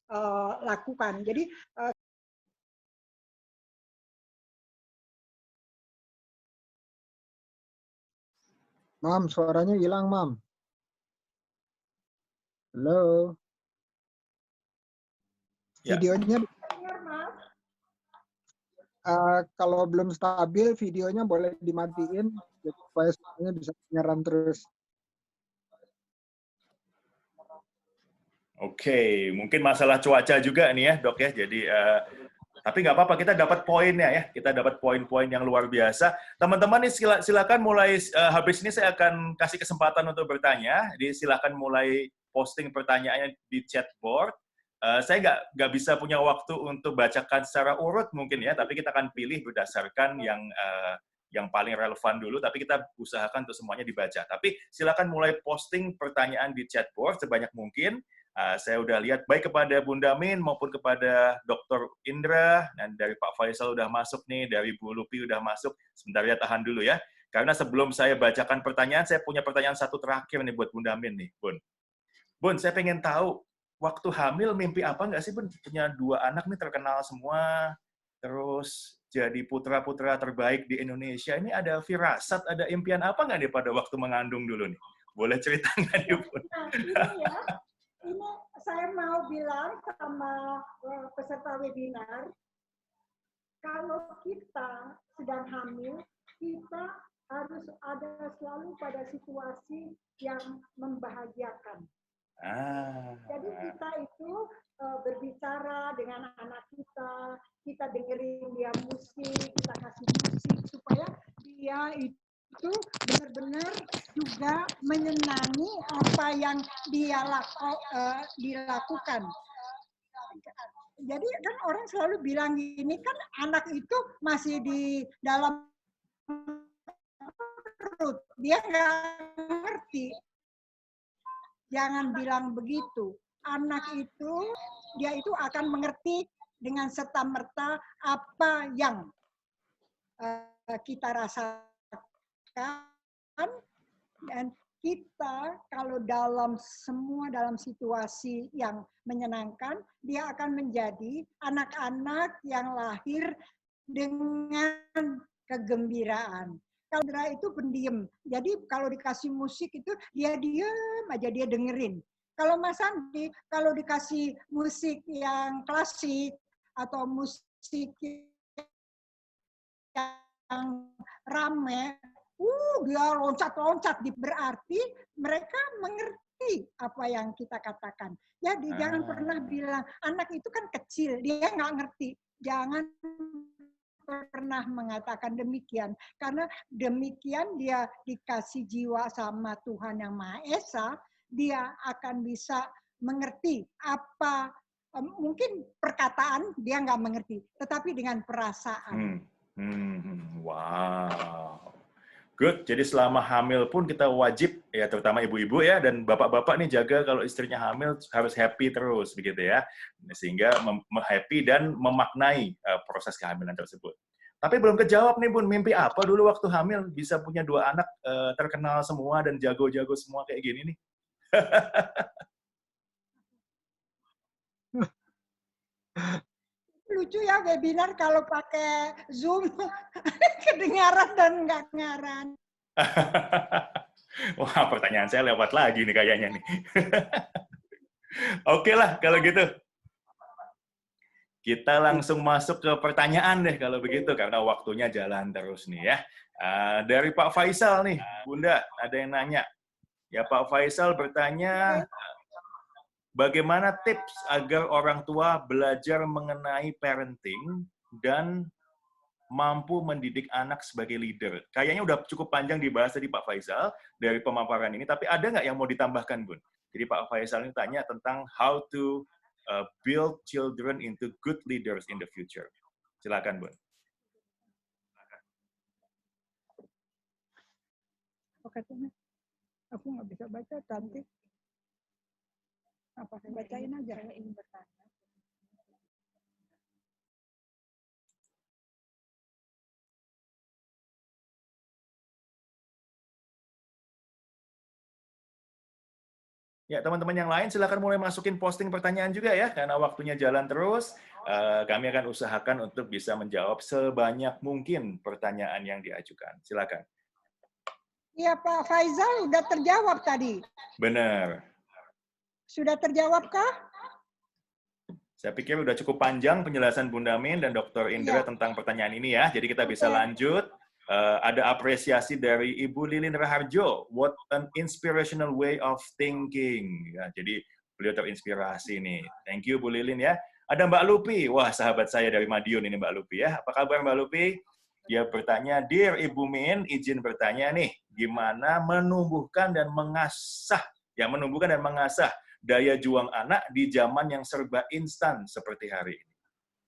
lakukan. Jadi Mam, suaranya hilang, Mam. Halo. Ya. Videonya kalau belum stabil, videonya boleh dimatiin supaya suaranya bisa menyerang terus. Oke, mungkin masalah cuaca juga nih ya, Dok ya. Jadi tapi nggak apa-apa, kita dapat poinnya ya. Kita dapat poin-poin yang luar biasa. Teman-teman nih silakan mulai habis ini saya akan kasih kesempatan untuk bertanya. Jadi silakan mulai posting pertanyaannya di chat board. Saya nggak bisa punya waktu untuk bacakan secara urut mungkin ya, tapi kita akan pilih berdasarkan yang paling relevan dulu, tapi kita usahakan untuk semuanya dibaca. Tapi silakan mulai posting pertanyaan di chat board sebanyak mungkin. Saya udah lihat baik kepada Bunda Min maupun kepada Dr. Indra, dan dari Pak Faisal udah masuk nih, dari Bu Lupi udah masuk. Sebentar ya, tahan dulu ya. Karena sebelum saya bacakan pertanyaan, saya punya pertanyaan satu terakhir nih buat Bunda Min nih, Bun. Bun, saya pengen tahu, waktu hamil mimpi apa nggak sih, Bun? Punya 2 anak nih terkenal semua, terus jadi putra-putra terbaik di Indonesia. Ini ada firasat, ada impian apa nggak nih pada waktu mengandung dulu nih? Boleh cerita nggak nih, Bun? Nah, ini ya. Ini saya mau bilang sama peserta webinar, kalau kita sedang hamil, kita harus ada selalu pada situasi yang membahagiakan. Jadi kita itu berbicara dengan anak kita, kita dengerin dia musik, kita kasih musik supaya dia itu benar-benar juga menyenangi apa yang dia dilakukan. Jadi kan orang selalu bilang gini, kan anak itu masih di dalam perut, dia nggak ngerti. Jangan bilang begitu. Anak itu, dia itu akan mengerti dengan serta-merta apa yang kita rasakan, dan kita kalau dalam situasi yang menyenangkan, dia akan menjadi anak-anak yang lahir dengan kegembiraan. Kalau Dra itu pendiam, jadi kalau dikasih musik itu dia diam aja, dia dengerin. Kalau Mas Andi, kalau dikasih musik yang klasik atau musik yang rame, dia loncat-loncat, berarti mereka mengerti apa yang kita katakan. Jadi jangan pernah bilang, anak itu kan kecil, dia nggak ngerti. Jangan pernah mengatakan demikian, karena demikian dia dikasih jiwa sama Tuhan Yang Maha Esa, dia akan bisa mengerti apa, mungkin perkataan dia nggak mengerti, tetapi dengan perasaan. Wow. Good. Jadi selama hamil pun kita wajib, ya terutama ibu-ibu ya, dan bapak-bapak nih jaga kalau istrinya hamil harus happy terus, begitu ya. Sehingga happy dan memaknai proses kehamilan tersebut. Tapi belum kejawab nih Bun, mimpi apa dulu waktu hamil bisa punya 2 anak terkenal semua dan jago-jago semua kayak gini nih? Lucu ya webinar kalau pakai Zoom, kedengaran dan nggak kedengaran. Wah, pertanyaan saya lewat lagi nih kayaknya nih. Oke lah kalau gitu. Kita langsung masuk ke pertanyaan deh kalau begitu, karena waktunya jalan terus nih ya. Dari Pak Faisal nih, Bunda, ada yang nanya. Ya, Pak Faisal bertanya, bagaimana tips agar orang tua belajar mengenai parenting dan mampu mendidik anak sebagai leader? Kayaknya udah cukup panjang dibahas tadi Pak Faisal dari pemaparan ini, tapi ada nggak yang mau ditambahkan, Bun? Jadi Pak Faisal ini tanya tentang how to build children into good leaders in the future. Silakan, Bun. Aku nggak bisa baca, cantik. Apa saya bacain aja? Saya ingin bertanya. Ya, teman-teman yang lain silakan mulai masukin posting pertanyaan juga ya, karena waktunya jalan terus. Kami akan usahakan untuk bisa menjawab sebanyak mungkin pertanyaan yang diajukan. Silakan. Iya, Pak Faisal udah terjawab tadi. Benar. Sudah terjawabkah? Saya pikir udah cukup panjang penjelasan Bunda Min dan Dr. Indra tentang pertanyaan ini ya. Jadi kita bisa lanjut. Ada apresiasi dari Ibu Lilin Raharjo. What an inspirational way of thinking. Ya, jadi beliau terinspirasi nih. Thank you Bu Lilin ya. Ada Mbak Lupi. Wah, sahabat saya dari Madiun ini Mbak Lupi ya. Apa kabar Mbak Lupi? Dia bertanya, Dear Ibu Min, izin bertanya nih, gimana menumbuhkan dan mengasah daya juang anak di zaman yang serba instan seperti hari ini.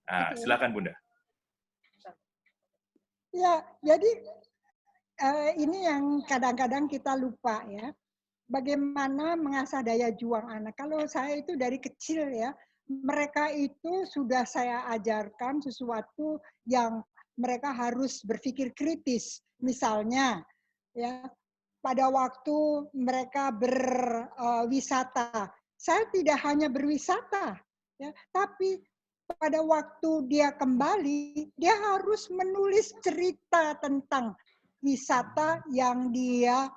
Nah, silakan Bunda. Ya, jadi ini yang kadang-kadang kita lupa ya. Bagaimana mengasah daya juang anak. Kalau saya itu dari kecil ya, mereka itu sudah saya ajarkan sesuatu yang mereka harus berpikir kritis. Misalnya, ya, pada waktu mereka berwisata, saya tidak hanya berwisata, ya, tapi pada waktu dia kembali, dia harus menulis cerita tentang wisata yang dia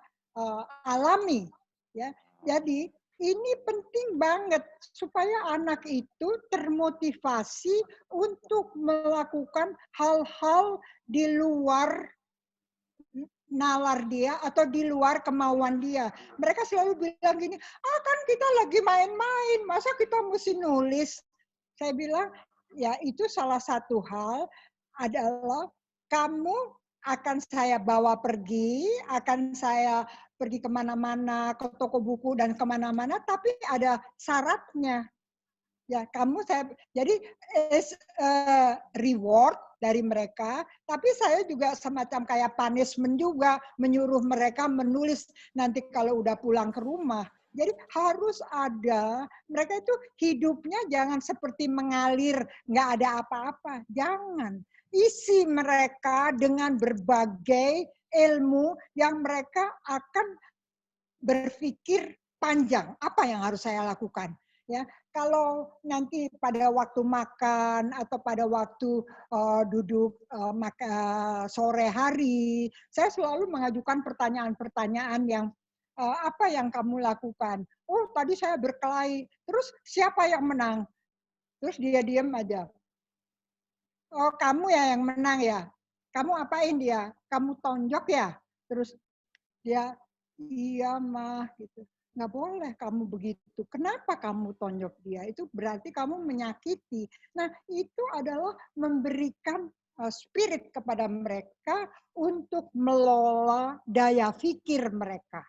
alami. Ya, jadi ini penting banget supaya anak itu termotivasi untuk melakukan hal-hal di luar nalar dia atau di luar kemauan dia. Mereka selalu bilang gini, kan kita lagi main-main, masa kita mesti nulis? Saya bilang, ya itu salah satu hal adalah kamu akan saya bawa pergi, akan saya pergi kemana-mana, ke toko buku dan kemana-mana, tapi ada syaratnya. Ya, jadi reward dari mereka, tapi saya juga semacam kayak punishment juga, menyuruh mereka menulis nanti kalau udah pulang ke rumah. Jadi harus ada, mereka itu hidupnya jangan seperti mengalir, nggak ada apa-apa. Jangan. Isi mereka dengan berbagai ilmu yang mereka akan berpikir panjang. Apa yang harus saya lakukan? Ya, kalau nanti pada waktu makan atau pada waktu duduk sore hari, saya selalu mengajukan pertanyaan-pertanyaan yang apa yang kamu lakukan? Oh, tadi saya berkelahi. Terus siapa yang menang? Terus dia diam aja. Oh, kamu ya yang menang ya. Kamu apain dia? Kamu tonjok ya? Terus dia, iya mah gitu. Nggak boleh kamu begitu. Kenapa kamu tonjok dia? Itu berarti kamu menyakiti. Nah, itu adalah memberikan spirit kepada mereka untuk melola daya pikir mereka.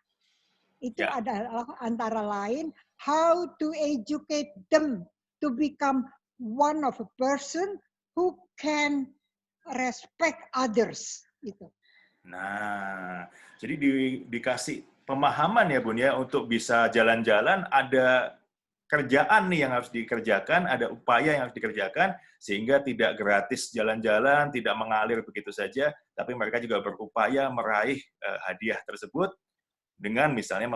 Itu adalah antara lain how to educate them to become one of a person who can respect others. Gitu. Nah, jadi dikasih pemahaman ya Bun ya, untuk bisa jalan-jalan ada kerjaan nih yang harus dikerjakan, ada upaya yang harus dikerjakan, sehingga tidak gratis jalan-jalan, tidak mengalir begitu saja, tapi mereka juga berupaya meraih hadiah tersebut dengan misalnya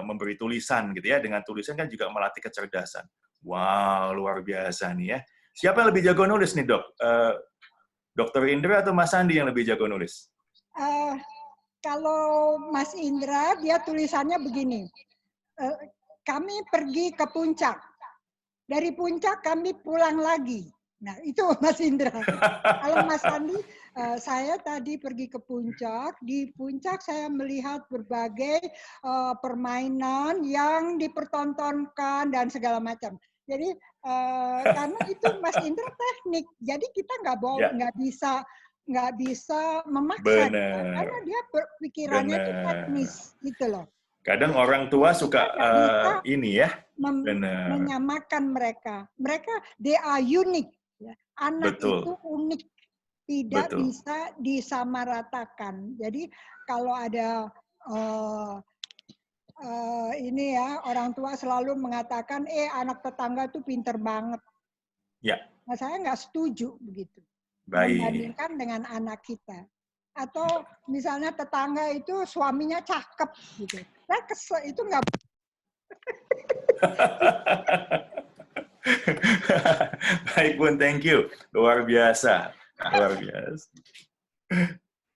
memberi tulisan gitu ya, dengan tulisan kan juga melatih kecerdasan. Wow, luar biasa nih ya. Siapa yang lebih jago nulis nih Dok? Dr. Indra atau Mas Andi yang lebih jago nulis? Kalau Mas Indra, dia tulisannya begini. Kami pergi ke puncak. Dari puncak kami pulang lagi. Nah, itu Mas Indra. Kalau Mas Andi, saya tadi pergi ke puncak. Di puncak saya melihat berbagai permainan yang dipertontonkan dan segala macam. Jadi, karena itu Mas Indra teknik. Jadi kita nggak bisa memaksa dia, karena dia pikirannya itu teknis gitu loh. Kadang orang tua suka ini ya, menyamakan mereka. Mereka they are unique. Anak itu unik, tidak bisa disamaratakan. Jadi kalau ada ini ya, orang tua selalu mengatakan, anak tetangga tuh pinter banget. Ya. Nah, saya nggak setuju begitu. Baik. Membandingkan dengan anak kita. Atau misalnya tetangga itu suaminya cakep gitu. Nah, itu nggak. Baik Bun, thank you. Luar biasa. Luar biasa.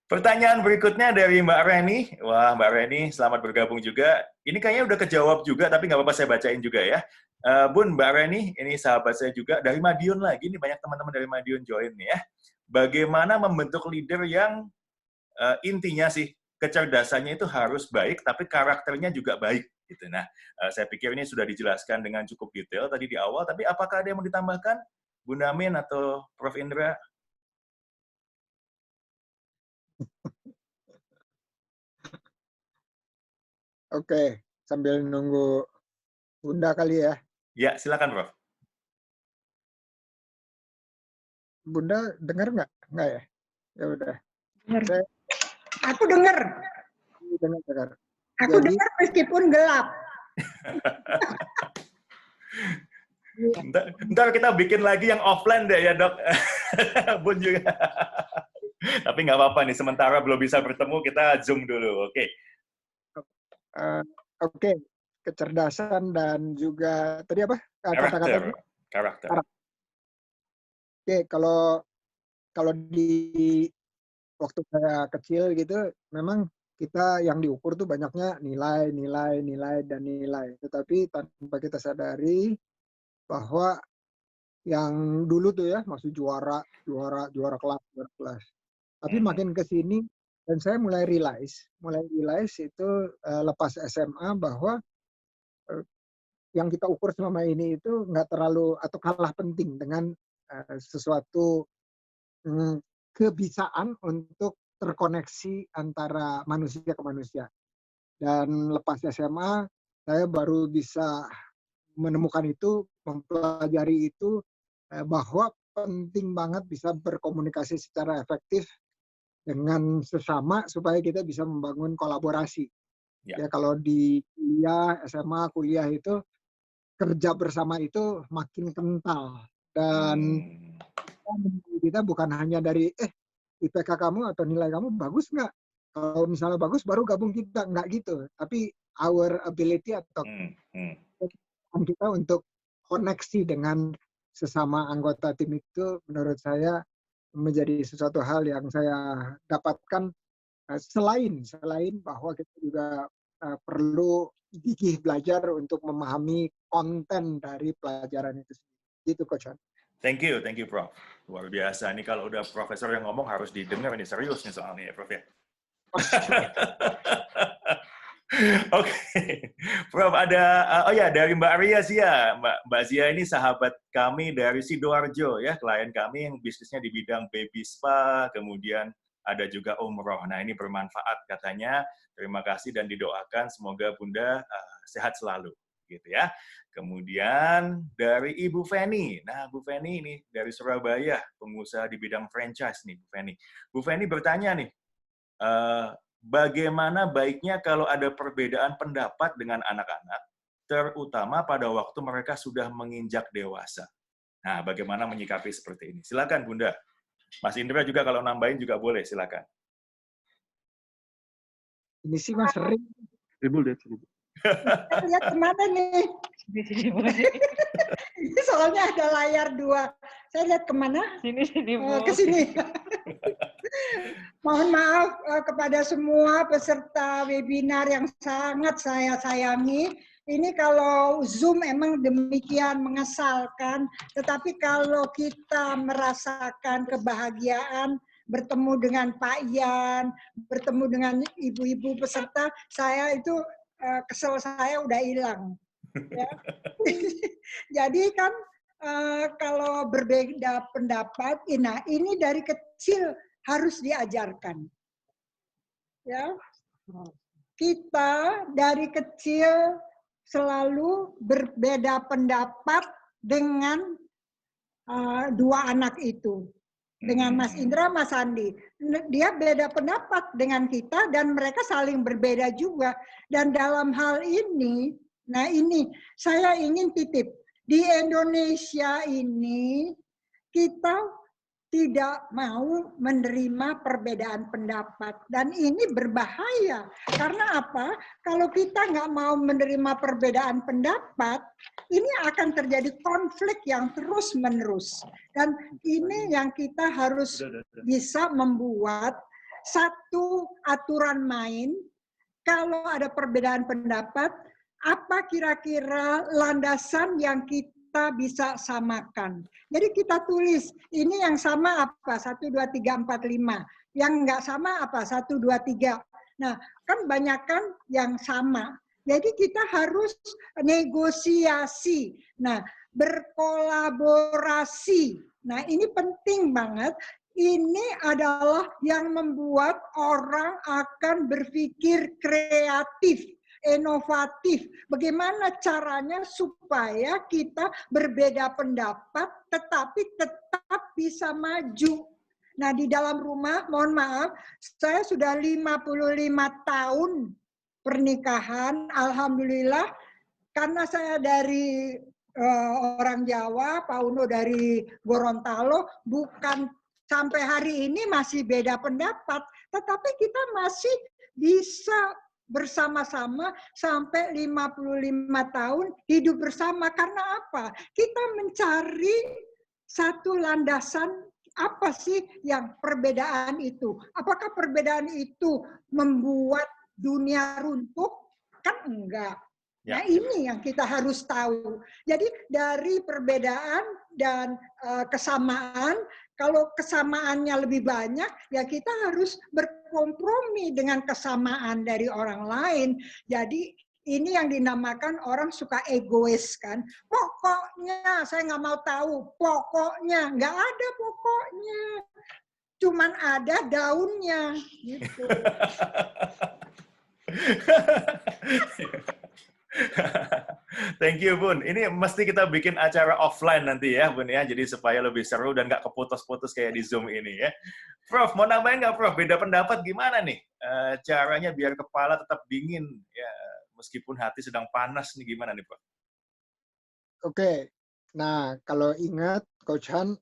Pertanyaan berikutnya dari Mbak Reni. Wah, Mbak Reni, selamat bergabung juga. Ini kayaknya udah kejawab juga, tapi nggak apa-apa saya bacain juga ya. Bun, Mbak Reni, ini sahabat saya juga. Dari Madiun lagi, nih banyak teman-teman dari Madiun join nih ya. Bagaimana membentuk leader yang intinya sih, kecerdasannya itu harus baik, tapi karakternya juga baik. Gitu. Nah, saya pikir ini sudah dijelaskan dengan cukup detail tadi di awal, tapi apakah ada yang mau ditambahkan? Bunda Min atau Prof. Indra? Oke, sambil nunggu Bunda kali ya. Ya, silakan Prof. Bunda dengar nggak? Nggak ya? Ya udah. Aku dengar. Dengar. Aku dengar meskipun gelap. Ntar kita bikin lagi yang offline deh ya Dok. Bun juga. Tapi nggak apa-apa nih, sementara belum bisa bertemu, kita Zoom dulu. Oke. Oke. Kecerdasan dan juga tadi apa? Kata-kata karakter. Oke, kalau di waktu saya kecil gitu, memang kita yang diukur tuh banyaknya nilai, dan nilai. Tetapi tanpa kita sadari bahwa yang dulu tuh ya masih juara kelas. Tapi makin ke sini Dan saya mulai realize itu lepas SMA bahwa yang kita ukur selama ini itu nggak terlalu atau kalah penting dengan sesuatu kebisaan untuk terkoneksi antara manusia ke manusia. Dan lepas SMA, saya baru bisa menemukan itu, mempelajari itu, bahwa penting banget bisa berkomunikasi secara efektif dengan sesama supaya kita bisa membangun kolaborasi. Ya, kalau di kuliah, SMA, kuliah itu kerja bersama itu makin kental. Dan kita bukan hanya dari IPK kamu atau nilai kamu bagus nggak? Kalau misalnya bagus baru gabung kita, nggak gitu. Tapi our ability atau kita untuk koneksi dengan sesama anggota tim itu menurut saya menjadi sesuatu hal yang saya dapatkan selain bahwa kita juga perlu gigih belajar untuk memahami konten dari pelajaran itu sendiri. Gitu, Coach. Thank you, Prof. Luar biasa. Ini kalau udah profesor yang ngomong harus didengar, ini serius nih soalnya ya, Prof ya. Oke, Prof, ada dari Mbak Arya Zia. Mbak Zia ini sahabat kami dari Sidoarjo ya, klien kami yang bisnisnya di bidang baby spa, kemudian ada juga umroh. Nah, ini bermanfaat katanya. Terima kasih dan didoakan semoga Bunda sehat selalu gitu ya. Kemudian dari Ibu Feni. Nah, Bu Feni ini dari Surabaya, pengusaha di bidang franchise nih, Bu Feni. Bu Feni bertanya nih, bagaimana baiknya kalau ada perbedaan pendapat dengan anak-anak, terutama pada waktu mereka sudah menginjak dewasa. Nah, bagaimana menyikapi seperti ini? Silakan, Bunda. Mas Indra juga kalau nambahin juga boleh, silakan. Ini sih Mas sering. Ibu lihat sini. Lihat kemana nih? Ini soalnya ada layar 2. Saya lihat kemana? Sini, Bu. Ke sini. Mohon maaf kepada semua peserta webinar yang sangat saya sayangi. Ini kalau Zoom emang demikian mengesalkan, tetapi kalau kita merasakan kebahagiaan, bertemu dengan Pak Ian, bertemu dengan ibu-ibu peserta, saya itu kesel saya udah hilang. Ya. Jadi kan kalau berbeda pendapat, nah ini dari kecil harus diajarkan. Ya, kita dari kecil selalu berbeda pendapat dengan 2 anak itu. Dengan Mas Indra, Mas Andi. Dia beda pendapat dengan kita dan mereka saling berbeda juga. Dan dalam hal ini, nah ini saya ingin titip. Di Indonesia ini kita tidak mau menerima perbedaan pendapat. Dan ini berbahaya. Karena apa? Kalau kita nggak mau menerima perbedaan pendapat, ini akan terjadi konflik yang terus-menerus. Dan ini yang kita harus bisa membuat satu aturan main. Kalau ada perbedaan pendapat, apa kira-kira landasan yang kita bisa samakan. Jadi kita tulis, ini yang sama apa? 1, 2, 3, 4, 5. Yang nggak sama apa? 1, 2, 3. Nah, kan banyak kan yang sama. Jadi kita harus negosiasi. Nah, berkolaborasi. Nah, ini penting banget. Ini adalah yang membuat orang akan berpikir kreatif, inovatif. Bagaimana caranya supaya kita berbeda pendapat tetapi tetap bisa maju. Nah, di dalam rumah, mohon maaf, saya sudah 55 tahun pernikahan, alhamdulillah, karena saya dari orang Jawa, Pak Uno dari Gorontalo, bukan sampai hari ini masih beda pendapat, tetapi kita masih bisa bersama-sama sampai 55 tahun hidup bersama. Karena apa? Kita mencari satu landasan, apa sih yang perbedaan itu? Apakah perbedaan itu membuat dunia runtuh? Kan enggak. Nah, ini yang kita harus tahu. Jadi dari perbedaan dan kesamaan, kalau kesamaannya lebih banyak, ya kita harus berkompromi dengan kesamaan dari orang lain. Jadi ini yang dinamakan orang suka egois kan. Pokoknya saya nggak mau tahu. Pokoknya nggak ada pokoknya. Cuman ada daunnya gitu. Thank you, Bun. Ini mesti kita bikin acara offline nanti ya, Bun ya. Jadi supaya lebih seru dan nggak keputus-putus kayak di Zoom ini ya. Prof, mau nambahin nggak, Prof? Beda pendapat gimana nih? Caranya biar kepala tetap dingin ya, meskipun hati sedang panas nih, gimana nih, Prof? Oke. Nah, kalau ingat Coach Han,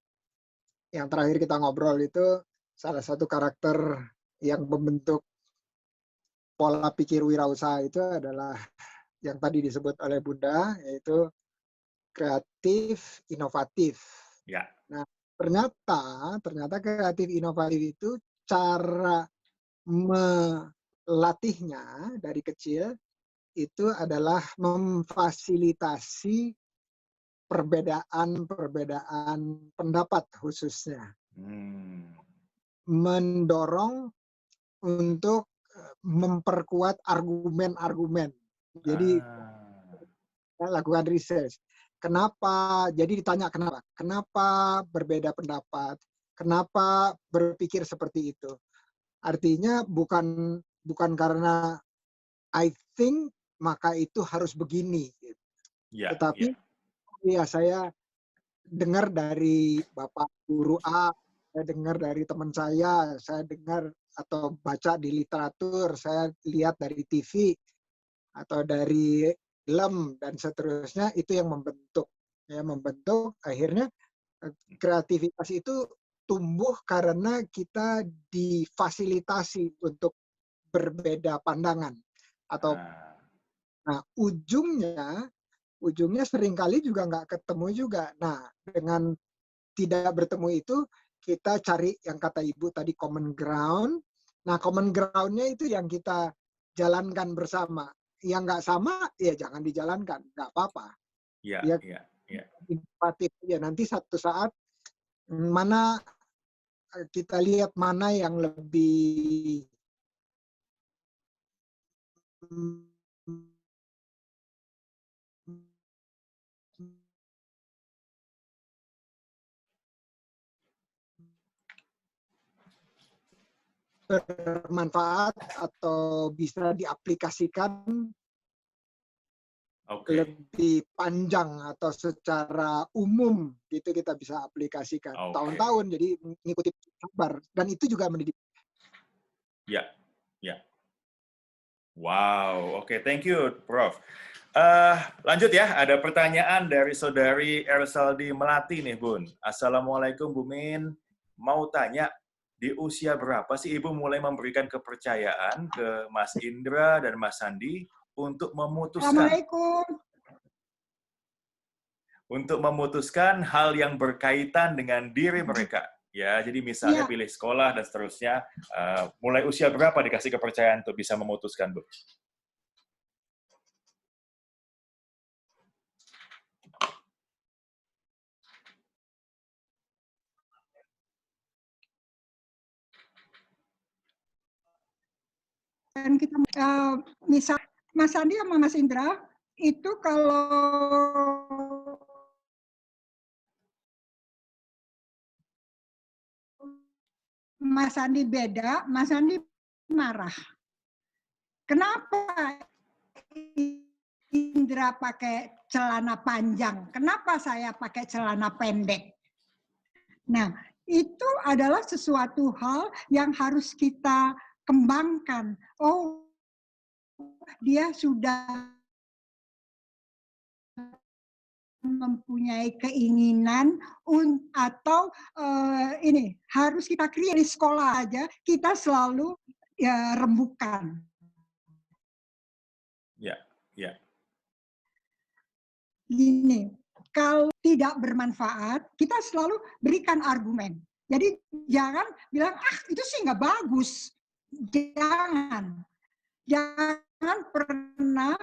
yang terakhir kita ngobrol itu salah satu karakter yang membentuk pola pikir wirausaha itu adalah yang tadi disebut oleh Bunda, yaitu kreatif, inovatif. Ya. Nah, ternyata kreatif, inovatif itu cara melatihnya dari kecil itu adalah memfasilitasi perbedaan pendapat khususnya. Mendorong untuk memperkuat argumen-argumen. Jadi lakukan research. Kenapa? Jadi ditanya kenapa? Kenapa berbeda pendapat? Kenapa berpikir seperti itu? Artinya bukan karena I think maka itu harus begini. Ya, tetapi ya saya dengar dari Bapak Guru A, saya dengar dari teman saya dengar atau baca di literatur, saya lihat dari TV atau dari film dan seterusnya, itu yang membentuk akhirnya kreativitas itu tumbuh karena kita difasilitasi untuk berbeda pandangan atau nah ujungnya seringkali juga nggak ketemu juga. Nah, dengan tidak bertemu itu kita cari yang kata Ibu tadi common ground. Nah, common ground-nya itu yang kita jalankan bersama. Yang nggak sama ya jangan dijalankan, nggak apa-apa. Iya. Inovatif ya, nanti satu saat mana kita lihat mana yang lebih bermanfaat atau bisa diaplikasikan lebih panjang atau secara umum gitu kita bisa aplikasikan tahun-tahun, jadi ngikuti kabar dan itu juga mendidik. Ya. Wow, oke, thank you, Prof. Lanjut ya, ada pertanyaan dari saudari Ersaldi Melati nih, Bun. Assalamualaikum, Bu Min. Mau tanya, di usia berapa sih Ibu mulai memberikan kepercayaan ke Mas Indra dan Mas Sandi untuk memutuskan hal yang berkaitan dengan diri mereka? Ya, jadi misalnya pilih sekolah dan seterusnya. Mulai usia berapa dikasih kepercayaan untuk bisa memutuskan, Bu? Dan kita misal Mas Sandi sama Mas Indra itu kalau Mas Sandi beda, Mas Sandi marah. Kenapa Indra pakai celana panjang? Kenapa saya pakai celana pendek? Nah, itu adalah sesuatu hal yang harus kita kembangkan. Oh, dia sudah mempunyai keinginan atau ini harus kita create di sekolah aja, kita selalu ya rembukan. Ya. Gini, kalau tidak bermanfaat, kita selalu berikan argumen. Jadi jangan bilang, itu sih nggak bagus. Jangan pernah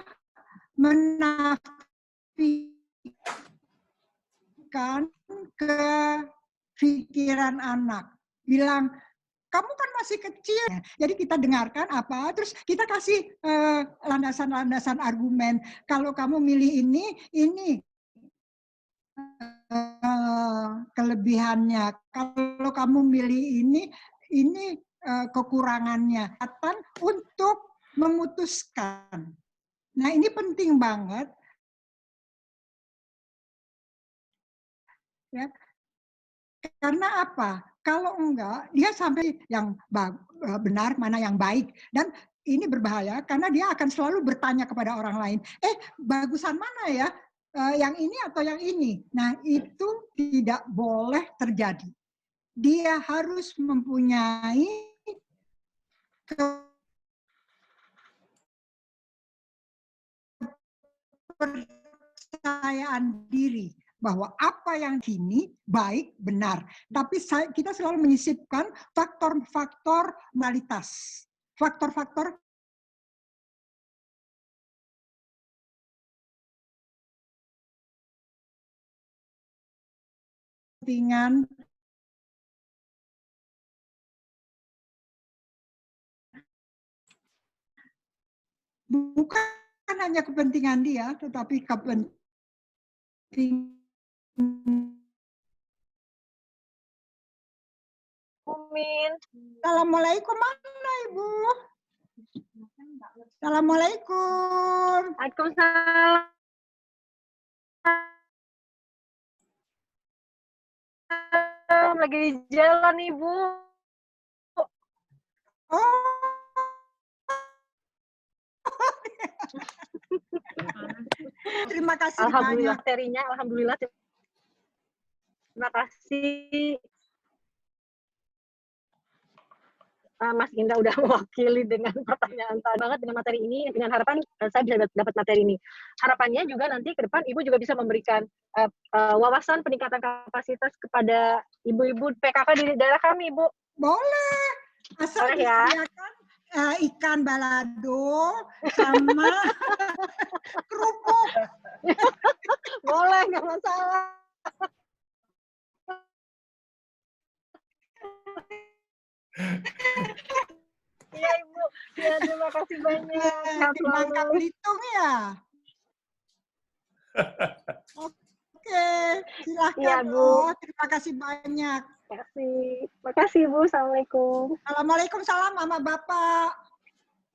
menafikan ke pikiran anak. Bilang, kamu kan masih kecil. Jadi kita dengarkan apa, terus kita kasih landasan-landasan argumen. Kalau kamu milih ini kelebihannya. Kalau kamu milih ini kekurangannya. Untuk memutuskan. Nah, ini penting banget. Ya. Karena apa? Kalau enggak, dia sampai yang benar, mana yang baik. Dan ini berbahaya karena dia akan selalu bertanya kepada orang lain, bagusan mana ya? Yang ini atau yang ini? Nah, itu tidak boleh terjadi. Dia harus mempunyai kepercayaan diri bahwa apa yang kini baik, benar. Tapi kita selalu menyisipkan faktor-faktor moralitas. Faktor-faktor kepentingan bukan hanya kepentingan dia, tetapi kepentingan. Assalamualaikum, mana Ibu? Assalamualaikum. Waalaikumsalam. Lagi di jalan, Ibu. Oh. Terima kasih Alhamdulillah banyak. materinya, alhamdulillah. Terima kasih. Mas Indra udah mewakili dengan pertanyaan banget dengan materi ini, dengan harapan saya bisa dapat materi ini. Harapannya juga nanti ke depan Ibu juga bisa memberikan wawasan peningkatan kapasitas kepada ibu-ibu PKK di daerah kami, Ibu. Boleh. Asal boleh ya. disediakan ikan balado sama kerupuk. Boleh, nggak masalah. Iya Ibu, ya terima kasih banyak. Di Bangka Belitung ya. Oke, silahkan ya, Bu. Terima kasih banyak. Terima kasih Bu. Assalamualaikum. Assalamualaikum, salam sama Bapak.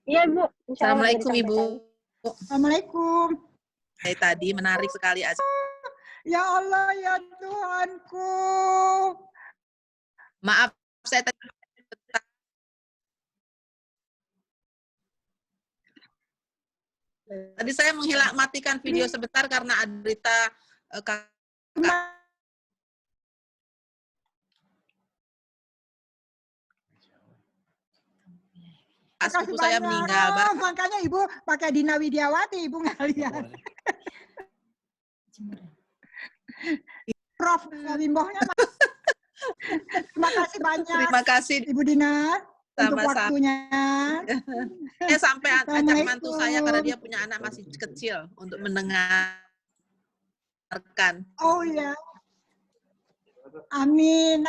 Iya Bu. Assalamualaikum Ibu. Assalamualaikum. Tadi menarik sekali. Ya Allah, ya Tuhanku. Maaf, saya tadi saya matikan video sebentar karena ada berita sepupu saya meninggal. Makanya Ibu pakai Dina Widiawati, Ibu nggak lihat. Prof. Wimbohnya. Terima kasih banyak. Terima kasih Ibu Dina untuk waktunya. Saya sampai ajak mantu saya karena dia punya anak masih kecil untuk mendengarkan. Oh ya. Amin.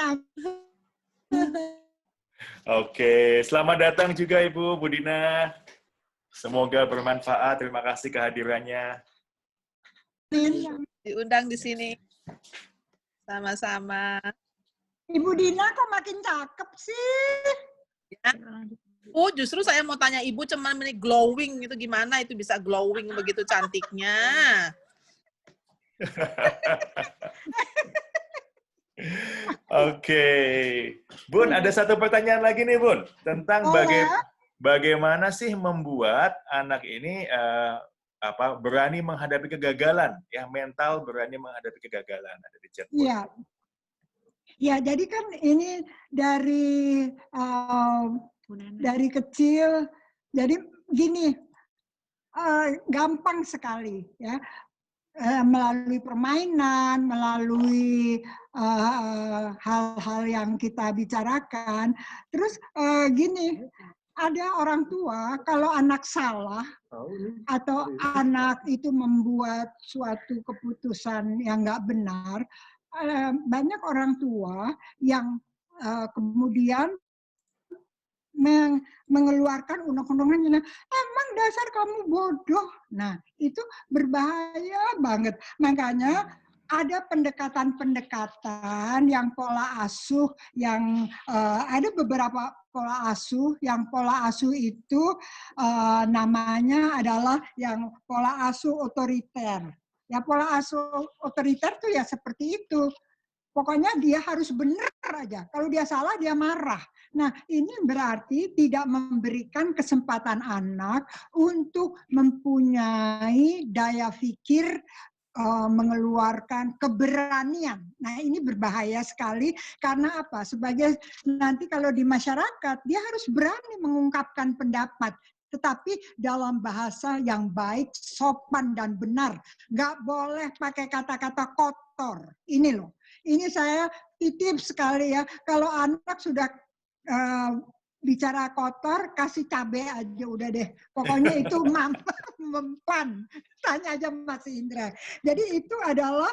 Oke, selamat datang juga Ibu Budina. Semoga bermanfaat. Terima kasih kehadirannya. Diundang di sini. Sama-sama. Ibu Dina kok makin cakep sih? Ya. Oh, justru saya mau tanya Ibu, cuman ini glowing itu gimana? Itu bisa glowing begitu cantiknya. Oke. Bun, ada satu pertanyaan lagi nih, Bun. Tentang bagaimana sih membuat anak ini berani menghadapi kegagalan, ya, mental berani menghadapi kegagalan. Ada di chat. Iya. Ya, jadi kan ini dari kecil, jadi gini, gampang sekali ya, melalui permainan, melalui hal-hal yang kita bicarakan. Terus gini, ada orang tua kalau anak salah atau anak itu membuat suatu keputusan yang nggak benar, banyak orang tua yang kemudian mengeluarkan undang-undangnya. Emang dasar kamu bodoh. Nah, itu berbahaya banget. Makanya ada pendekatan-pendekatan yang pola asuh, yang ada beberapa pola asuh itu namanya adalah yang pola asuh otoriter. Ya, pola asuh otoriter tuh ya seperti itu. Pokoknya dia harus benar aja. Kalau dia salah, dia marah. Nah, ini berarti tidak memberikan kesempatan anak untuk mempunyai daya pikir, mengeluarkan keberanian. Nah, ini berbahaya sekali karena apa? Sebagai nanti kalau di masyarakat, dia harus berani mengungkapkan pendapat. Tetapi dalam bahasa yang baik, sopan, dan benar. Nggak boleh pakai kata-kata kotor. Ini loh. Ini saya titip sekali ya. Kalau anak sudah bicara kotor, kasih cabai aja udah deh. Pokoknya itu mempan. Tanya aja Mas Indra. Jadi itu adalah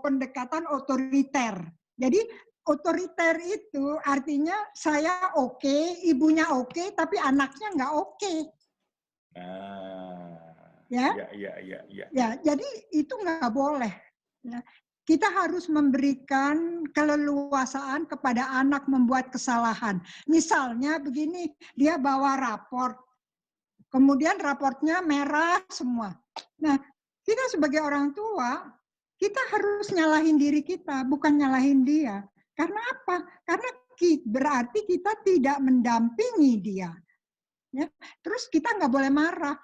pendekatan otoriter. Jadi otoriter itu artinya saya oke, ibunya oke, tapi anaknya nggak oke. Ya, jadi itu nggak boleh. Ya. Kita harus memberikan keleluasaan kepada anak membuat kesalahan. Misalnya begini, dia bawa raport, kemudian raportnya merah semua. Nah, kita sebagai orang tua, kita harus nyalahin diri kita, bukan nyalahin dia. Karena apa? Karena berarti kita tidak mendampingi dia. Ya. Terus kita nggak boleh marah.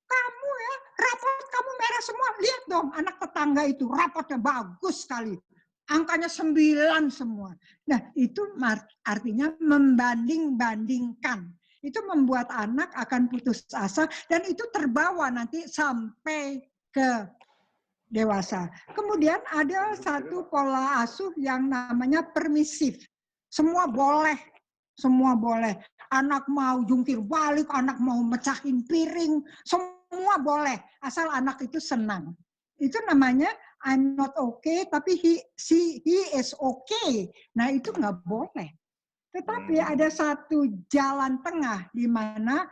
Kamu ya, raport kamu merah semua. Lihat dong, anak tetangga itu raportnya bagus sekali. Angkanya 9 semua. Nah, itu artinya membanding-bandingkan. Itu membuat anak akan putus asa dan itu terbawa nanti sampai ke dewasa. Kemudian ada satu pola asuh yang namanya permisif. Semua boleh. Semua boleh. Anak mau jungkir balik, anak mau mecahin piring, semua boleh. Asal anak itu senang. Itu namanya I'm not okay, tapi he is okay. Nah itu nggak boleh. Tetapi ada satu jalan tengah di mana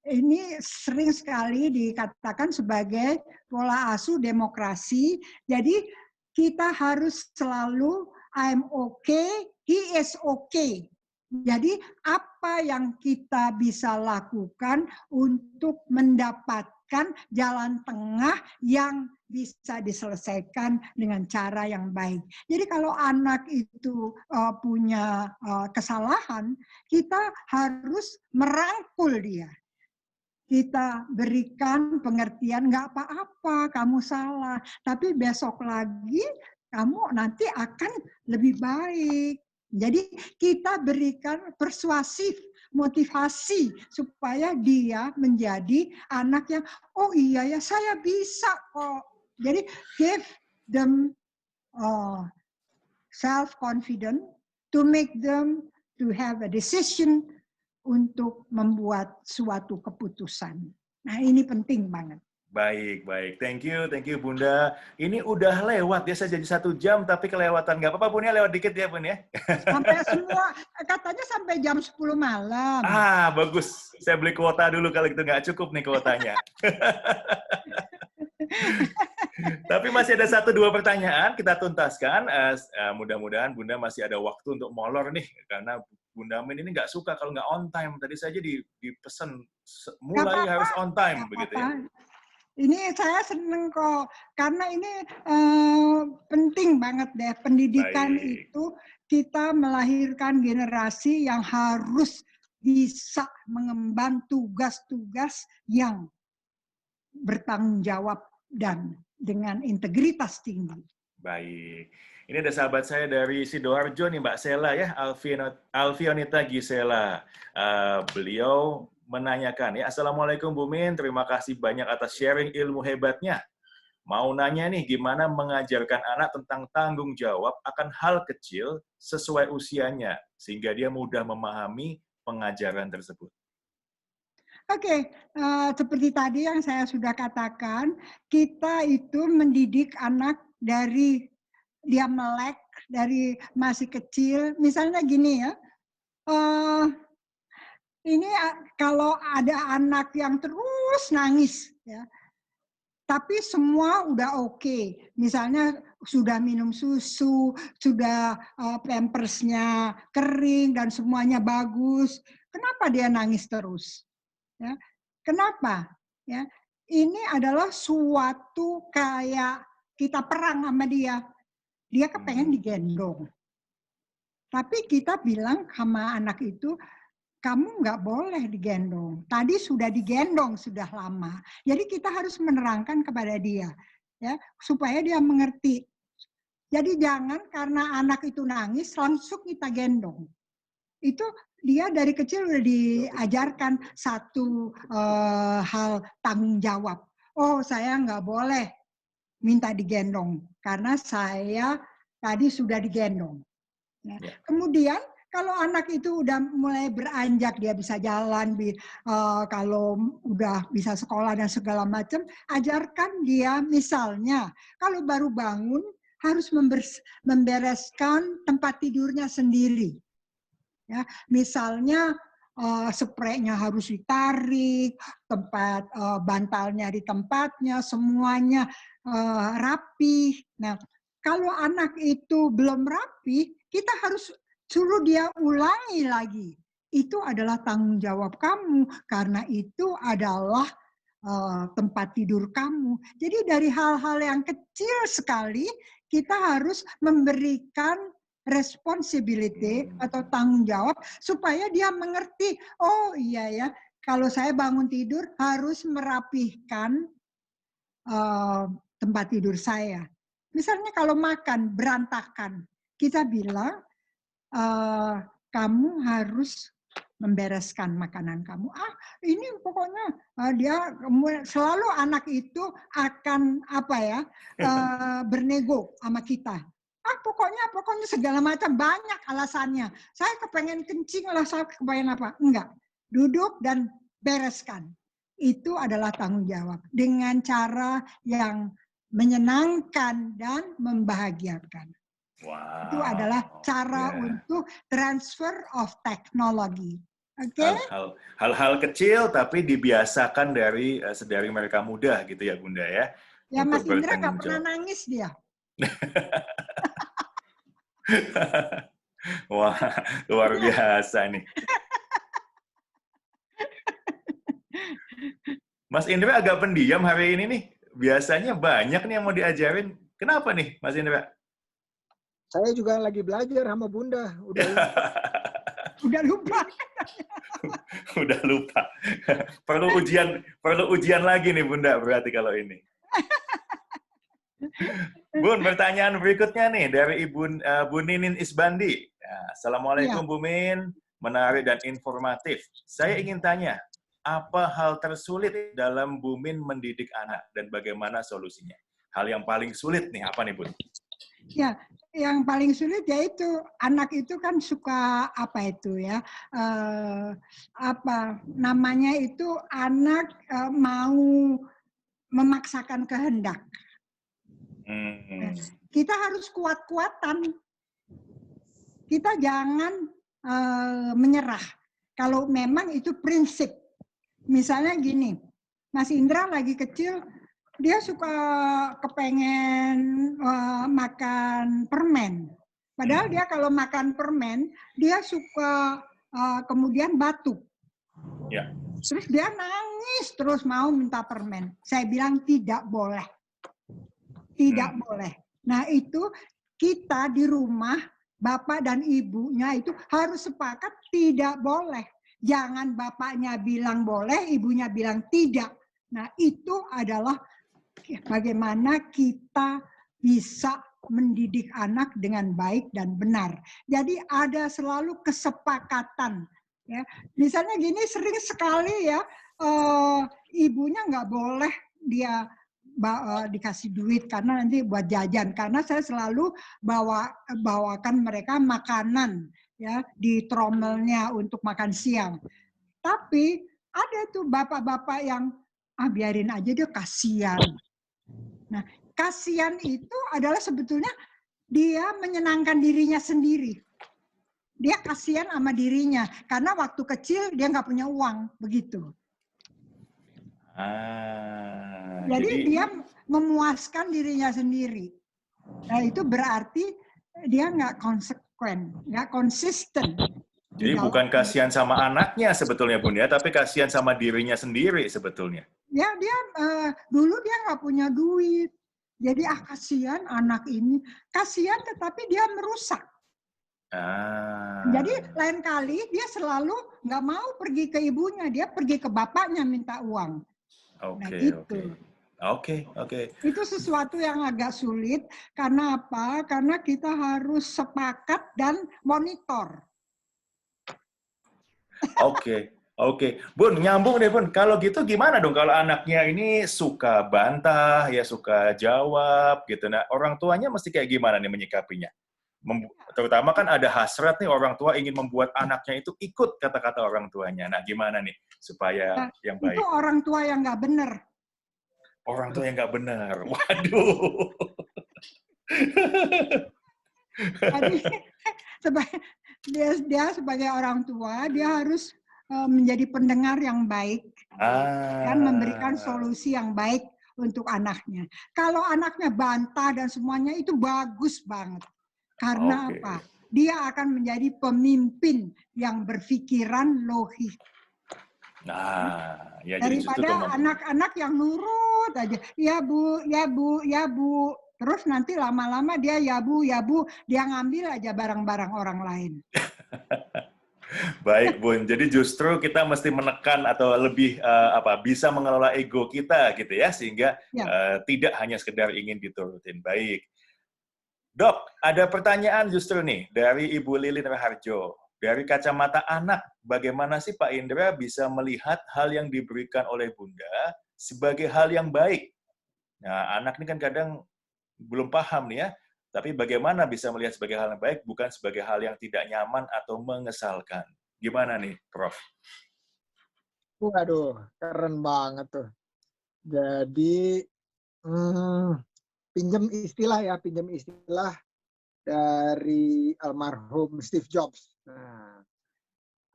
ini sering sekali dikatakan sebagai pola asuh demokrasi. Jadi kita harus selalu I'm okay, he is okay. Jadi apa yang kita bisa lakukan untuk mendapatkan jalan tengah yang bisa diselesaikan dengan cara yang baik. Jadi kalau anak itu punya kesalahan, kita harus merangkul dia. Kita berikan pengertian, nggak apa-apa, kamu salah. Tapi besok lagi kamu nanti akan lebih baik. Jadi kita berikan persuasif, motivasi supaya dia menjadi anak yang, oh iya ya saya bisa kok. Jadi give them self-confident to make them to have a decision untuk membuat suatu keputusan. Nah ini penting banget. Baik. Thank you Bunda. Ini udah lewat ya, saya jadi 1 jam tapi kelewatan. Nggak apa-apa Bun ya, lewat dikit ya Bun ya. Sampai semua, katanya sampai jam 10 malam. Ah, bagus. Saya beli kuota dulu kalau gitu, nggak cukup nih kuotanya. Tapi masih ada 1-2 pertanyaan, kita tuntaskan. Mudah-mudahan Bunda masih ada waktu untuk molor nih, karena Bunda Min ini nggak suka kalau nggak on time. Tadi saja dipesan mulai harus on time, begitu ya. Ini saya seneng kok, karena ini penting banget deh. Pendidikan itu kita melahirkan generasi yang harus bisa mengemban tugas-tugas yang bertanggung jawab dan dengan integritas tinggi. Baik. Ini ada sahabat saya dari Sidoarjo nih, Mbak Sela ya, Alfionita Gisela. Beliau menanyakan ya, Assalamualaikum Bu Min, terima kasih banyak atas sharing ilmu hebatnya. Mau nanya nih, gimana mengajarkan anak tentang tanggung jawab akan hal kecil sesuai usianya, sehingga dia mudah memahami pengajaran tersebut. Oke, seperti tadi yang saya sudah katakan, kita itu mendidik anak dari dia melek, dari masih kecil. Misalnya gini ya, ini kalau ada anak yang terus nangis, ya, tapi semua udah oke. Misalnya sudah minum susu, sudah pampersnya kering dan semuanya bagus. Kenapa dia nangis terus? Ya, kenapa? Ya, ini adalah suatu kayak kita perang sama dia. Dia kepengen digendong. Tapi kita bilang sama anak itu, kamu nggak boleh digendong. Tadi sudah digendong sudah lama. Jadi kita harus menerangkan kepada dia, ya, supaya dia mengerti. Jadi jangan karena anak itu nangis langsung kita gendong. Itu dia dari kecil udah diajarkan satu hal tanggung jawab. Oh, saya nggak boleh minta digendong karena saya tadi sudah digendong. Nah, kemudian kalau anak itu udah mulai beranjak, dia bisa jalan, kalau udah bisa sekolah dan segala macam, ajarkan dia misalnya kalau baru bangun harus membereskan tempat tidurnya sendiri. Ya, misalnya spraynya harus ditarik, tempat bantalnya di tempatnya, semuanya rapi. Nah, kalau anak itu belum rapi, kita harus suruh dia ulangi lagi. Itu adalah tanggung jawab kamu, karena itu adalah tempat tidur kamu. Jadi dari hal-hal yang kecil sekali, kita harus memberikan responsibility atau tanggung jawab supaya dia mengerti, oh iya ya, kalau saya bangun tidur harus merapihkan tempat tidur saya. Misalnya kalau makan berantakan, kita bilang kamu harus membereskan makanan kamu. Ini pokoknya dia selalu anak itu akan apa ya bernego sama kita. Pokoknya segala macam banyak alasannya. Saya kepengen kencing lah, saya kepengen apa? Enggak. Duduk dan bereskan. Itu adalah tanggung jawab dengan cara yang menyenangkan dan membahagiakan. Wow. Itu adalah cara untuk transfer of technology. Oke? Hal-hal kecil tapi dibiasakan dari mereka muda gitu ya Bunda ya. Ya Mas Indra nggak pernah nangis dia. Wah, luar biasa nih. Mas Indra agak pendiam hari ini nih. Biasanya banyak nih yang mau diajarin. Kenapa nih, Mas Indra? Saya juga lagi belajar sama Bunda. Udah lupa. Udah lupa. Perlu ujian lagi nih Bunda berarti kalau ini. Bun, pertanyaan berikutnya nih dari Bu Ninin Isbandi. Ya, Assalamualaikum Bu Min, menarik dan informatif. Saya ingin tanya, apa hal tersulit dalam Bu Min mendidik anak dan bagaimana solusinya? Hal yang paling sulit nih apa nih Bun? Ya, yang paling sulit yaitu anak itu kan suka apa itu ya, apa namanya itu anak mau memaksakan kehendak. Kita harus kuat-kuatan. Kita jangan menyerah. Kalau memang itu prinsip. Misalnya gini, Mas Indra lagi kecil, dia suka kepengen makan permen. Padahal dia kalau makan permen, dia suka kemudian batuk. Ya. Terus dia nangis terus mau minta permen. Saya bilang tidak boleh. Tidak boleh. Nah itu kita di rumah, bapak dan ibunya itu harus sepakat tidak boleh. Jangan bapaknya bilang boleh, ibunya bilang tidak. Nah itu adalah bagaimana kita bisa mendidik anak dengan baik dan benar. Jadi ada selalu kesepakatan. Ya. Misalnya gini sering sekali ya, ibunya nggak boleh dia dikasih duit karena nanti buat jajan, karena saya selalu bawakan mereka makanan ya di tromelnya untuk makan siang. Tapi ada tuh bapak-bapak yang biarin aja dia, kasihan. Nah, kasihan itu adalah sebetulnya dia menyenangkan dirinya sendiri. dia kasihan sama dirinya karena waktu kecil dia nggak punya uang begitu. Jadi dia memuaskan dirinya sendiri. Nah itu berarti dia nggak konsekuen, nggak konsisten. Jadi bukan kasihan sama anaknya sebetulnya Bun ya, tapi kasihan sama dirinya sendiri sebetulnya. Ya dia dulu dia nggak punya duit, jadi kasihan anak ini, kasihan tetapi dia merusak. Jadi lain kali dia selalu nggak mau pergi ke ibunya, dia pergi ke bapaknya minta uang. Oke. Itu sesuatu yang agak sulit karena apa? Karena kita harus sepakat dan monitor. Oke. Bun, nyambung deh Bun. Kalau gitu gimana dong kalau anaknya ini suka bantah, ya suka jawab gitu. Nah, orang tuanya mesti kayak gimana nih menyikapinya? Terutama kan ada hasrat nih orang tua ingin membuat anaknya itu ikut kata-kata orang tuanya. Nah, gimana nih supaya yang baik? Itu orang tua yang nggak benar. Orang tua yang nggak benar. Waduh. Jadi dia sebagai orang tua dia harus menjadi pendengar yang baik dan memberikan solusi yang baik untuk anaknya. Kalau anaknya bantah dan semuanya itu bagus banget. Karena apa? Dia akan menjadi pemimpin yang berpikiran logis. Nah, ya daripada anak-anak yang nurut aja. Ya bu, ya bu, ya bu. Terus nanti lama-lama dia ya bu, dia ngambil aja barang-barang orang lain. Baik Bun, jadi justru kita mesti menekan atau lebih bisa mengelola ego kita gitu ya, sehingga tidak hanya sekedar ingin diturutin. Baik. Dok, ada pertanyaan justru nih dari Ibu Lilin Raharjo. Dari kacamata anak, bagaimana sih Pak Indra bisa melihat hal yang diberikan oleh Bunda sebagai hal yang baik? Nah, anak ini kan kadang belum paham nih ya, tapi bagaimana bisa melihat sebagai hal yang baik, bukan sebagai hal yang tidak nyaman atau mengesalkan. Gimana nih, Prof? Waduh, keren banget tuh. Jadi, pinjam istilah dari almarhum Steve Jobs. Nah,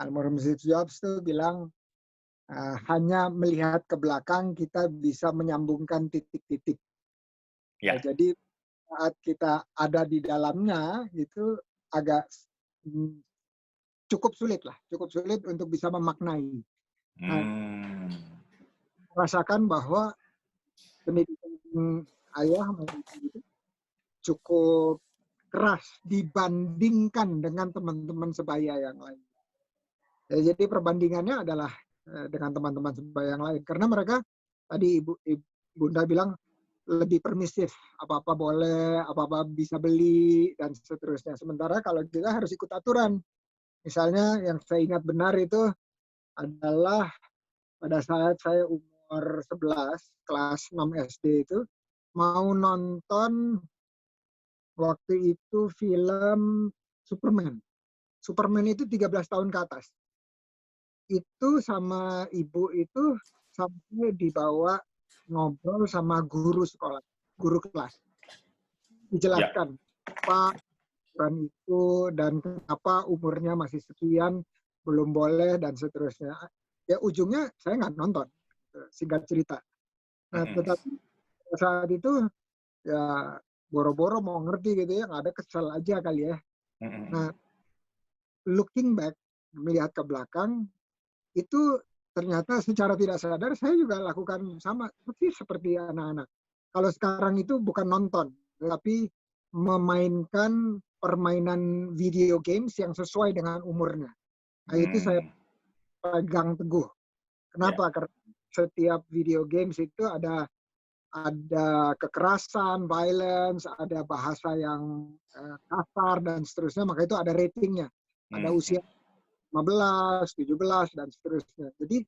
almarhum Steve Jobs tuh bilang, hanya melihat ke belakang kita bisa menyambungkan titik-titik. Ya. Nah, jadi saat kita ada di dalamnya itu agak cukup sulit untuk bisa memaknai. Nah, merasakan bahwa pendidikan ayah itu cukup keras dibandingkan dengan teman-teman sebaya yang lain. Ya, jadi perbandingannya adalah dengan teman-teman sebaya yang lain. Karena mereka, tadi Bunda bilang, lebih permisif. Apa-apa boleh, apa-apa bisa beli, dan seterusnya. Sementara kalau kita harus ikut aturan. Misalnya yang saya ingat benar itu adalah pada saat saya umur 11, kelas 6 SD itu, mau nonton waktu itu film Superman. Superman itu 13 tahun ke atas. Itu sama ibu itu sampai dibawa ngobrol sama guru sekolah, guru kelas. Dijelaskan apa ukuran itu dan kenapa umurnya masih sekian, belum boleh, dan seterusnya. Ya ujungnya saya nggak nonton, singkat cerita. Nah, tetapi saat itu ya boro-boro mau ngerti gitu ya, nggak ada, kesel aja kali ya. Nah, looking back, melihat ke belakang, itu ternyata secara tidak sadar saya juga lakukan sama seperti anak-anak. Kalau sekarang itu bukan nonton, tapi memainkan permainan video games yang sesuai dengan umurnya. Nah, itu saya pegang teguh. Kenapa? Karena setiap video games itu ada kekerasan, violence, ada bahasa yang kasar dan seterusnya, maka itu ada ratingnya. Ada usia 15, 17 dan seterusnya. Jadi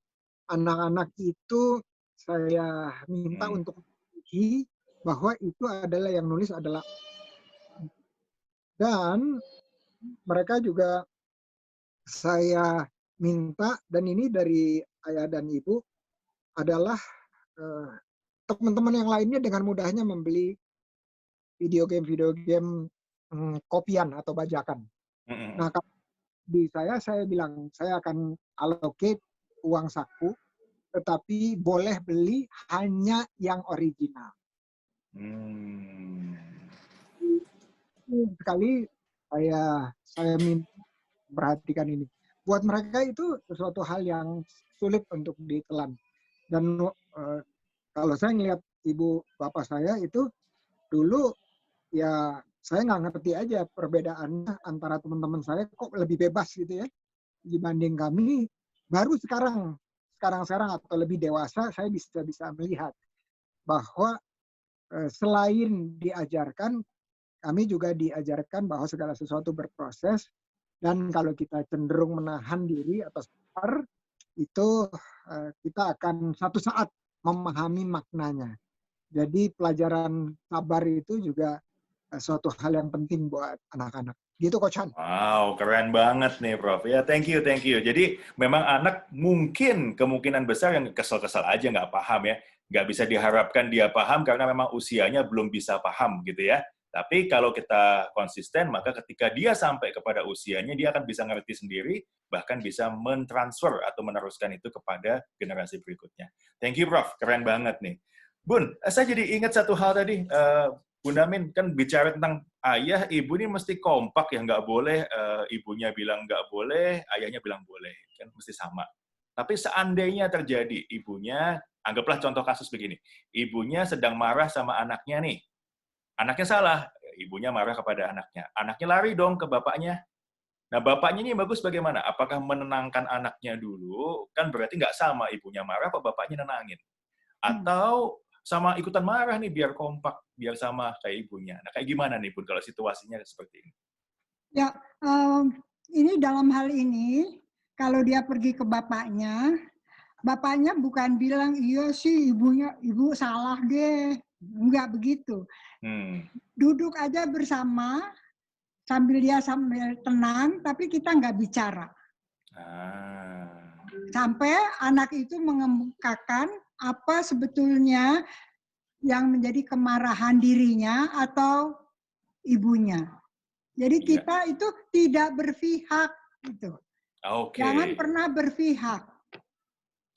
anak-anak itu saya minta untuk mengerti bahwa itu adalah yang nulis adalah, dan mereka juga saya minta, dan ini dari ayah dan ibu, adalah teman-teman yang lainnya dengan mudahnya membeli video game kopian atau bajakan. Nah, di saya bilang saya akan allocate uang saku, tetapi boleh beli hanya yang original. Sekali saya minta perhatikan ini. Buat mereka itu sesuatu hal yang sulit untuk ditelan. Dan kalau saya ngelihat ibu bapak saya itu dulu ya saya nggak ngerti aja perbedaannya antara teman-teman saya kok lebih bebas gitu ya dibanding kami. Baru sekarang atau lebih dewasa saya bisa melihat bahwa selain diajarkan, kami juga diajarkan bahwa segala sesuatu berproses, dan kalau kita cenderung menahan diri atau sabar, itu kita akan satu saat memahami maknanya. Jadi pelajaran sabar itu juga suatu hal yang penting buat anak-anak. Gitu, Coach Han. Wow, keren banget nih, Prof. Ya, thank you. Jadi, memang anak mungkin kemungkinan besar yang kesel-kesel aja, nggak paham ya. Nggak bisa diharapkan dia paham karena memang usianya belum bisa paham gitu ya. Tapi kalau kita konsisten, maka ketika dia sampai kepada usianya, dia akan bisa ngerti sendiri, bahkan bisa mentransfer atau meneruskan itu kepada generasi berikutnya. Thank you, Prof. Keren banget nih. Bun, saya jadi ingat satu hal tadi. Bunda Min, kan bicara tentang ayah, ibu ini mesti kompak ya, nggak boleh ibunya bilang nggak boleh, ayahnya bilang boleh, kan mesti sama. Tapi seandainya terjadi ibunya, anggaplah contoh kasus begini, ibunya sedang marah sama anaknya nih, anaknya salah, ibunya marah kepada anaknya lari dong ke bapaknya. Nah, bapaknya ini bagus bagaimana? Apakah menenangkan anaknya dulu, kan berarti nggak sama ibunya marah, apa bapaknya nenangin? Atau sama ikutan marah nih biar kompak, biar sama kayak ibunya. Nah, kayak gimana nih Bun kalau situasinya seperti ini? Ya, ini dalam hal ini kalau dia pergi ke bapaknya bukan bilang iya sih ibu salah deh, enggak begitu. Duduk aja bersama sambil tenang, tapi kita nggak bicara. Sampai anak itu mengemukakan apa sebetulnya yang menjadi kemarahan dirinya atau ibunya. Jadi kita itu tidak berpihak gitu. Jangan pernah berpihak.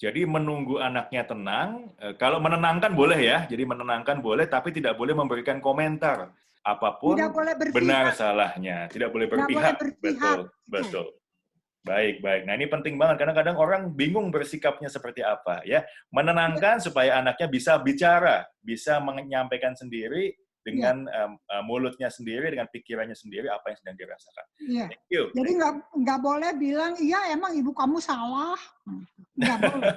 Jadi menunggu anaknya tenang, kalau menenangkan boleh ya, jadi menenangkan boleh, tapi tidak boleh memberikan komentar apapun benar salahnya, tidak boleh berpihak. Betul. Baik. Nah ini penting banget karena kadang orang bingung bersikapnya seperti apa ya. Menenangkan supaya anaknya bisa bicara, bisa menyampaikan sendiri dengan mulutnya sendiri, dengan pikirannya sendiri apa yang sedang dirasakan. Thank you. Jadi nggak boleh bilang iya emang ibu kamu salah, nggak boleh.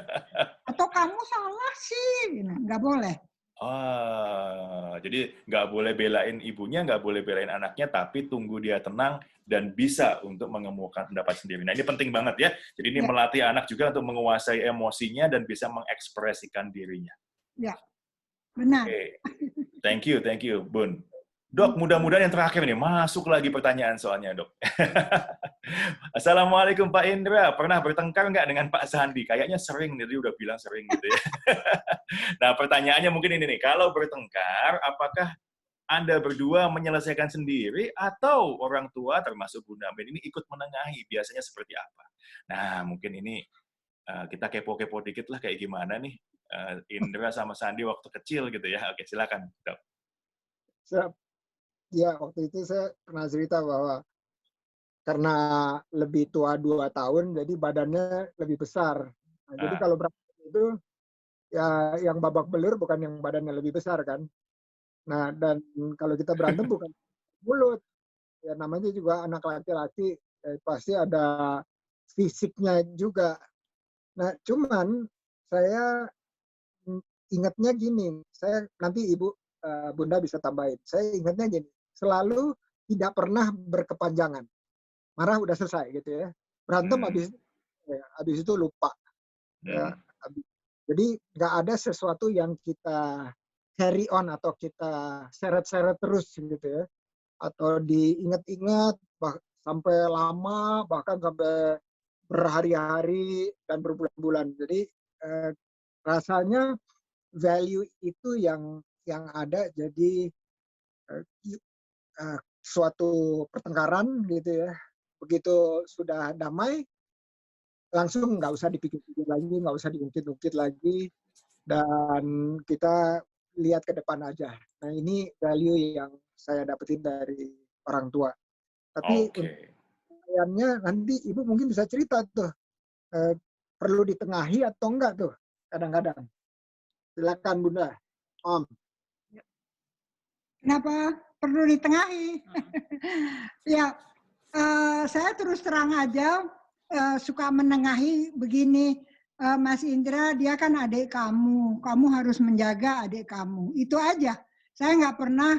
Atau kamu salah sih, nggak boleh. Jadi nggak boleh belain ibunya, nggak boleh belain anaknya, tapi tunggu dia tenang dan bisa untuk mengemukakan pendapat sendiri. Nah ini penting banget ya. Jadi ini melatih anak juga untuk menguasai emosinya dan bisa mengekspresikan dirinya. Ya, benar. Thank you, Bun. Dok, mudah-mudahan yang terakhir nih, masuk lagi pertanyaan soalnya, Dok. Assalamualaikum Pak Indra, pernah bertengkar nggak dengan Pak Sandi? Kayaknya sering, dia udah bilang sering gitu ya. Nah, pertanyaannya mungkin ini nih, kalau bertengkar, apakah Anda berdua menyelesaikan sendiri atau orang tua termasuk Bunda Min ini ikut menengahi? Biasanya seperti apa? Nah, mungkin ini kita kepo-kepo dikit lah kayak gimana nih Indra sama Sandi waktu kecil gitu ya. Oke, silakan, Dok. Ya, waktu itu saya pernah cerita bahwa karena lebih tua 2 tahun, jadi badannya lebih besar. Nah, jadi kalau berantem itu, ya yang babak belur bukan yang badannya lebih besar kan. Nah, dan kalau kita berantem bukan mulut. Ya namanya juga anak laki-laki, pasti ada fisiknya juga. Nah, cuman saya ingatnya gini, saya nanti Ibu Bunda bisa tambahin. Saya ingatnya gini, selalu tidak pernah berkepanjangan. Marah udah selesai gitu ya. Berantem habis itu lupa. Ya, jadi nggak ada sesuatu yang kita carry on atau kita seret-seret terus gitu ya. Atau diingat-ingat sampai lama, bahkan sampai berhari-hari dan berbulan-bulan. Jadi rasanya value itu yang ada, jadi suatu pertengkaran gitu ya, begitu sudah damai, langsung nggak usah dipikir-pikir lagi, nggak usah diungkit-ungkit lagi, dan kita lihat ke depan aja. Nah ini value yang saya dapetin dari orang tua. Tapi pertanyaannya nanti Ibu mungkin bisa cerita tuh, perlu ditengahi atau enggak tuh kadang-kadang. Silakan Bunda. Om. Kenapa perlu ditengahi? Ya, saya terus terang aja suka menengahi begini. Mas Indra, dia kan adik kamu harus menjaga adik kamu. Itu aja. Saya nggak pernah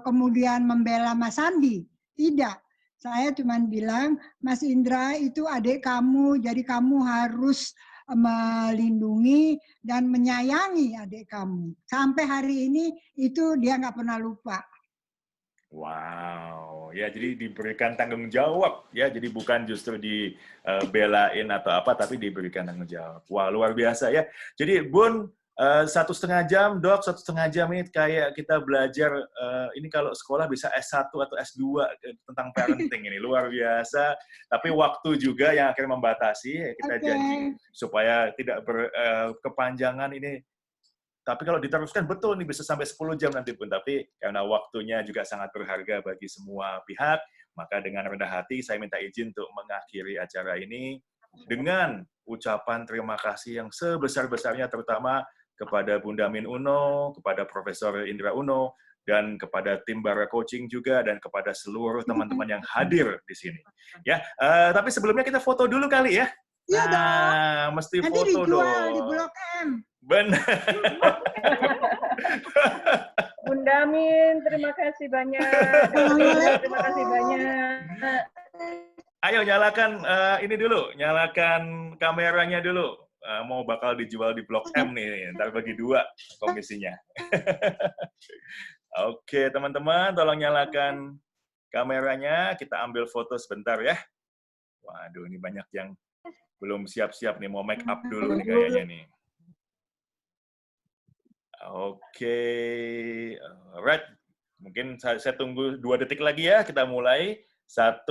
kemudian membela Mas Sandi. Tidak. Saya cuma bilang, Mas Indra itu adik kamu, jadi kamu harus melindungi dan menyayangi adik kamu. Sampai hari ini itu dia nggak pernah lupa. Wow, ya jadi diberikan tanggung jawab ya, jadi bukan justru dibelain atau apa, tapi diberikan tanggung jawab. Wah, luar biasa ya. Jadi Bun, 1,5 jam, Dok, 1,5 jam ini kayak kita belajar, ini kalau sekolah bisa S1 atau S2 tentang parenting ini, luar biasa. Tapi waktu juga yang akhirnya membatasi, ya kita janji supaya tidak berkepanjangan ini. Tapi kalau diteruskan, betul nih bisa sampai 10 jam nanti pun. Tapi karena waktunya juga sangat berharga bagi semua pihak, maka dengan rendah hati saya minta izin untuk mengakhiri acara ini dengan ucapan terima kasih yang sebesar-besarnya, terutama kepada Bunda Min Uno, kepada Profesor Indra Uno, dan kepada tim Bara Coaching juga, dan kepada seluruh teman-teman yang hadir di sini. Ya, tapi sebelumnya kita foto dulu kali ya. Iya dong. Mesti nanti foto dijual dong. di Blok M. Benar. Bunda Min, terima kasih banyak. Terima kasih banyak. Ayo nyalakan ini dulu, nyalakan kameranya dulu. Mau bakal dijual di Blok M nih, ntar bagi 2 komisinya. Oke, teman-teman, tolong nyalakan kameranya. Kita ambil foto sebentar ya. Waduh, ini banyak yang belum siap-siap nih, mau make up dulu nih kayaknya nih. Oke, alright. Mungkin saya tunggu 2 detik lagi ya, kita mulai. 1,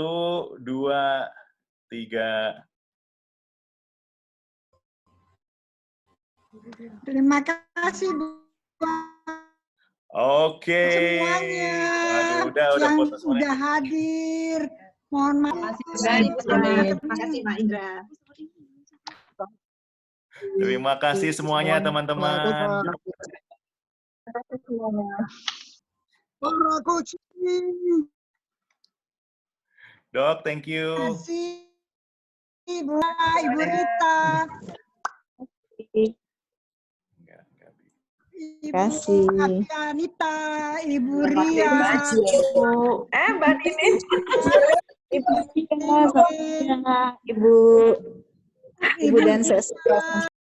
2, 3. Terima kasih Oke. semuanya Udah foto semuanya. udah hadir. Mohon maaf. Terima kasih Pak Indra. Terima kasih semuanya teman-teman. Terima kasih semuanya. Bara Coaching. Dok, thank you. Terima kasih Ibu Rita. Ibu Anita, Ibu Ria. Mbak Dini. Ibu dan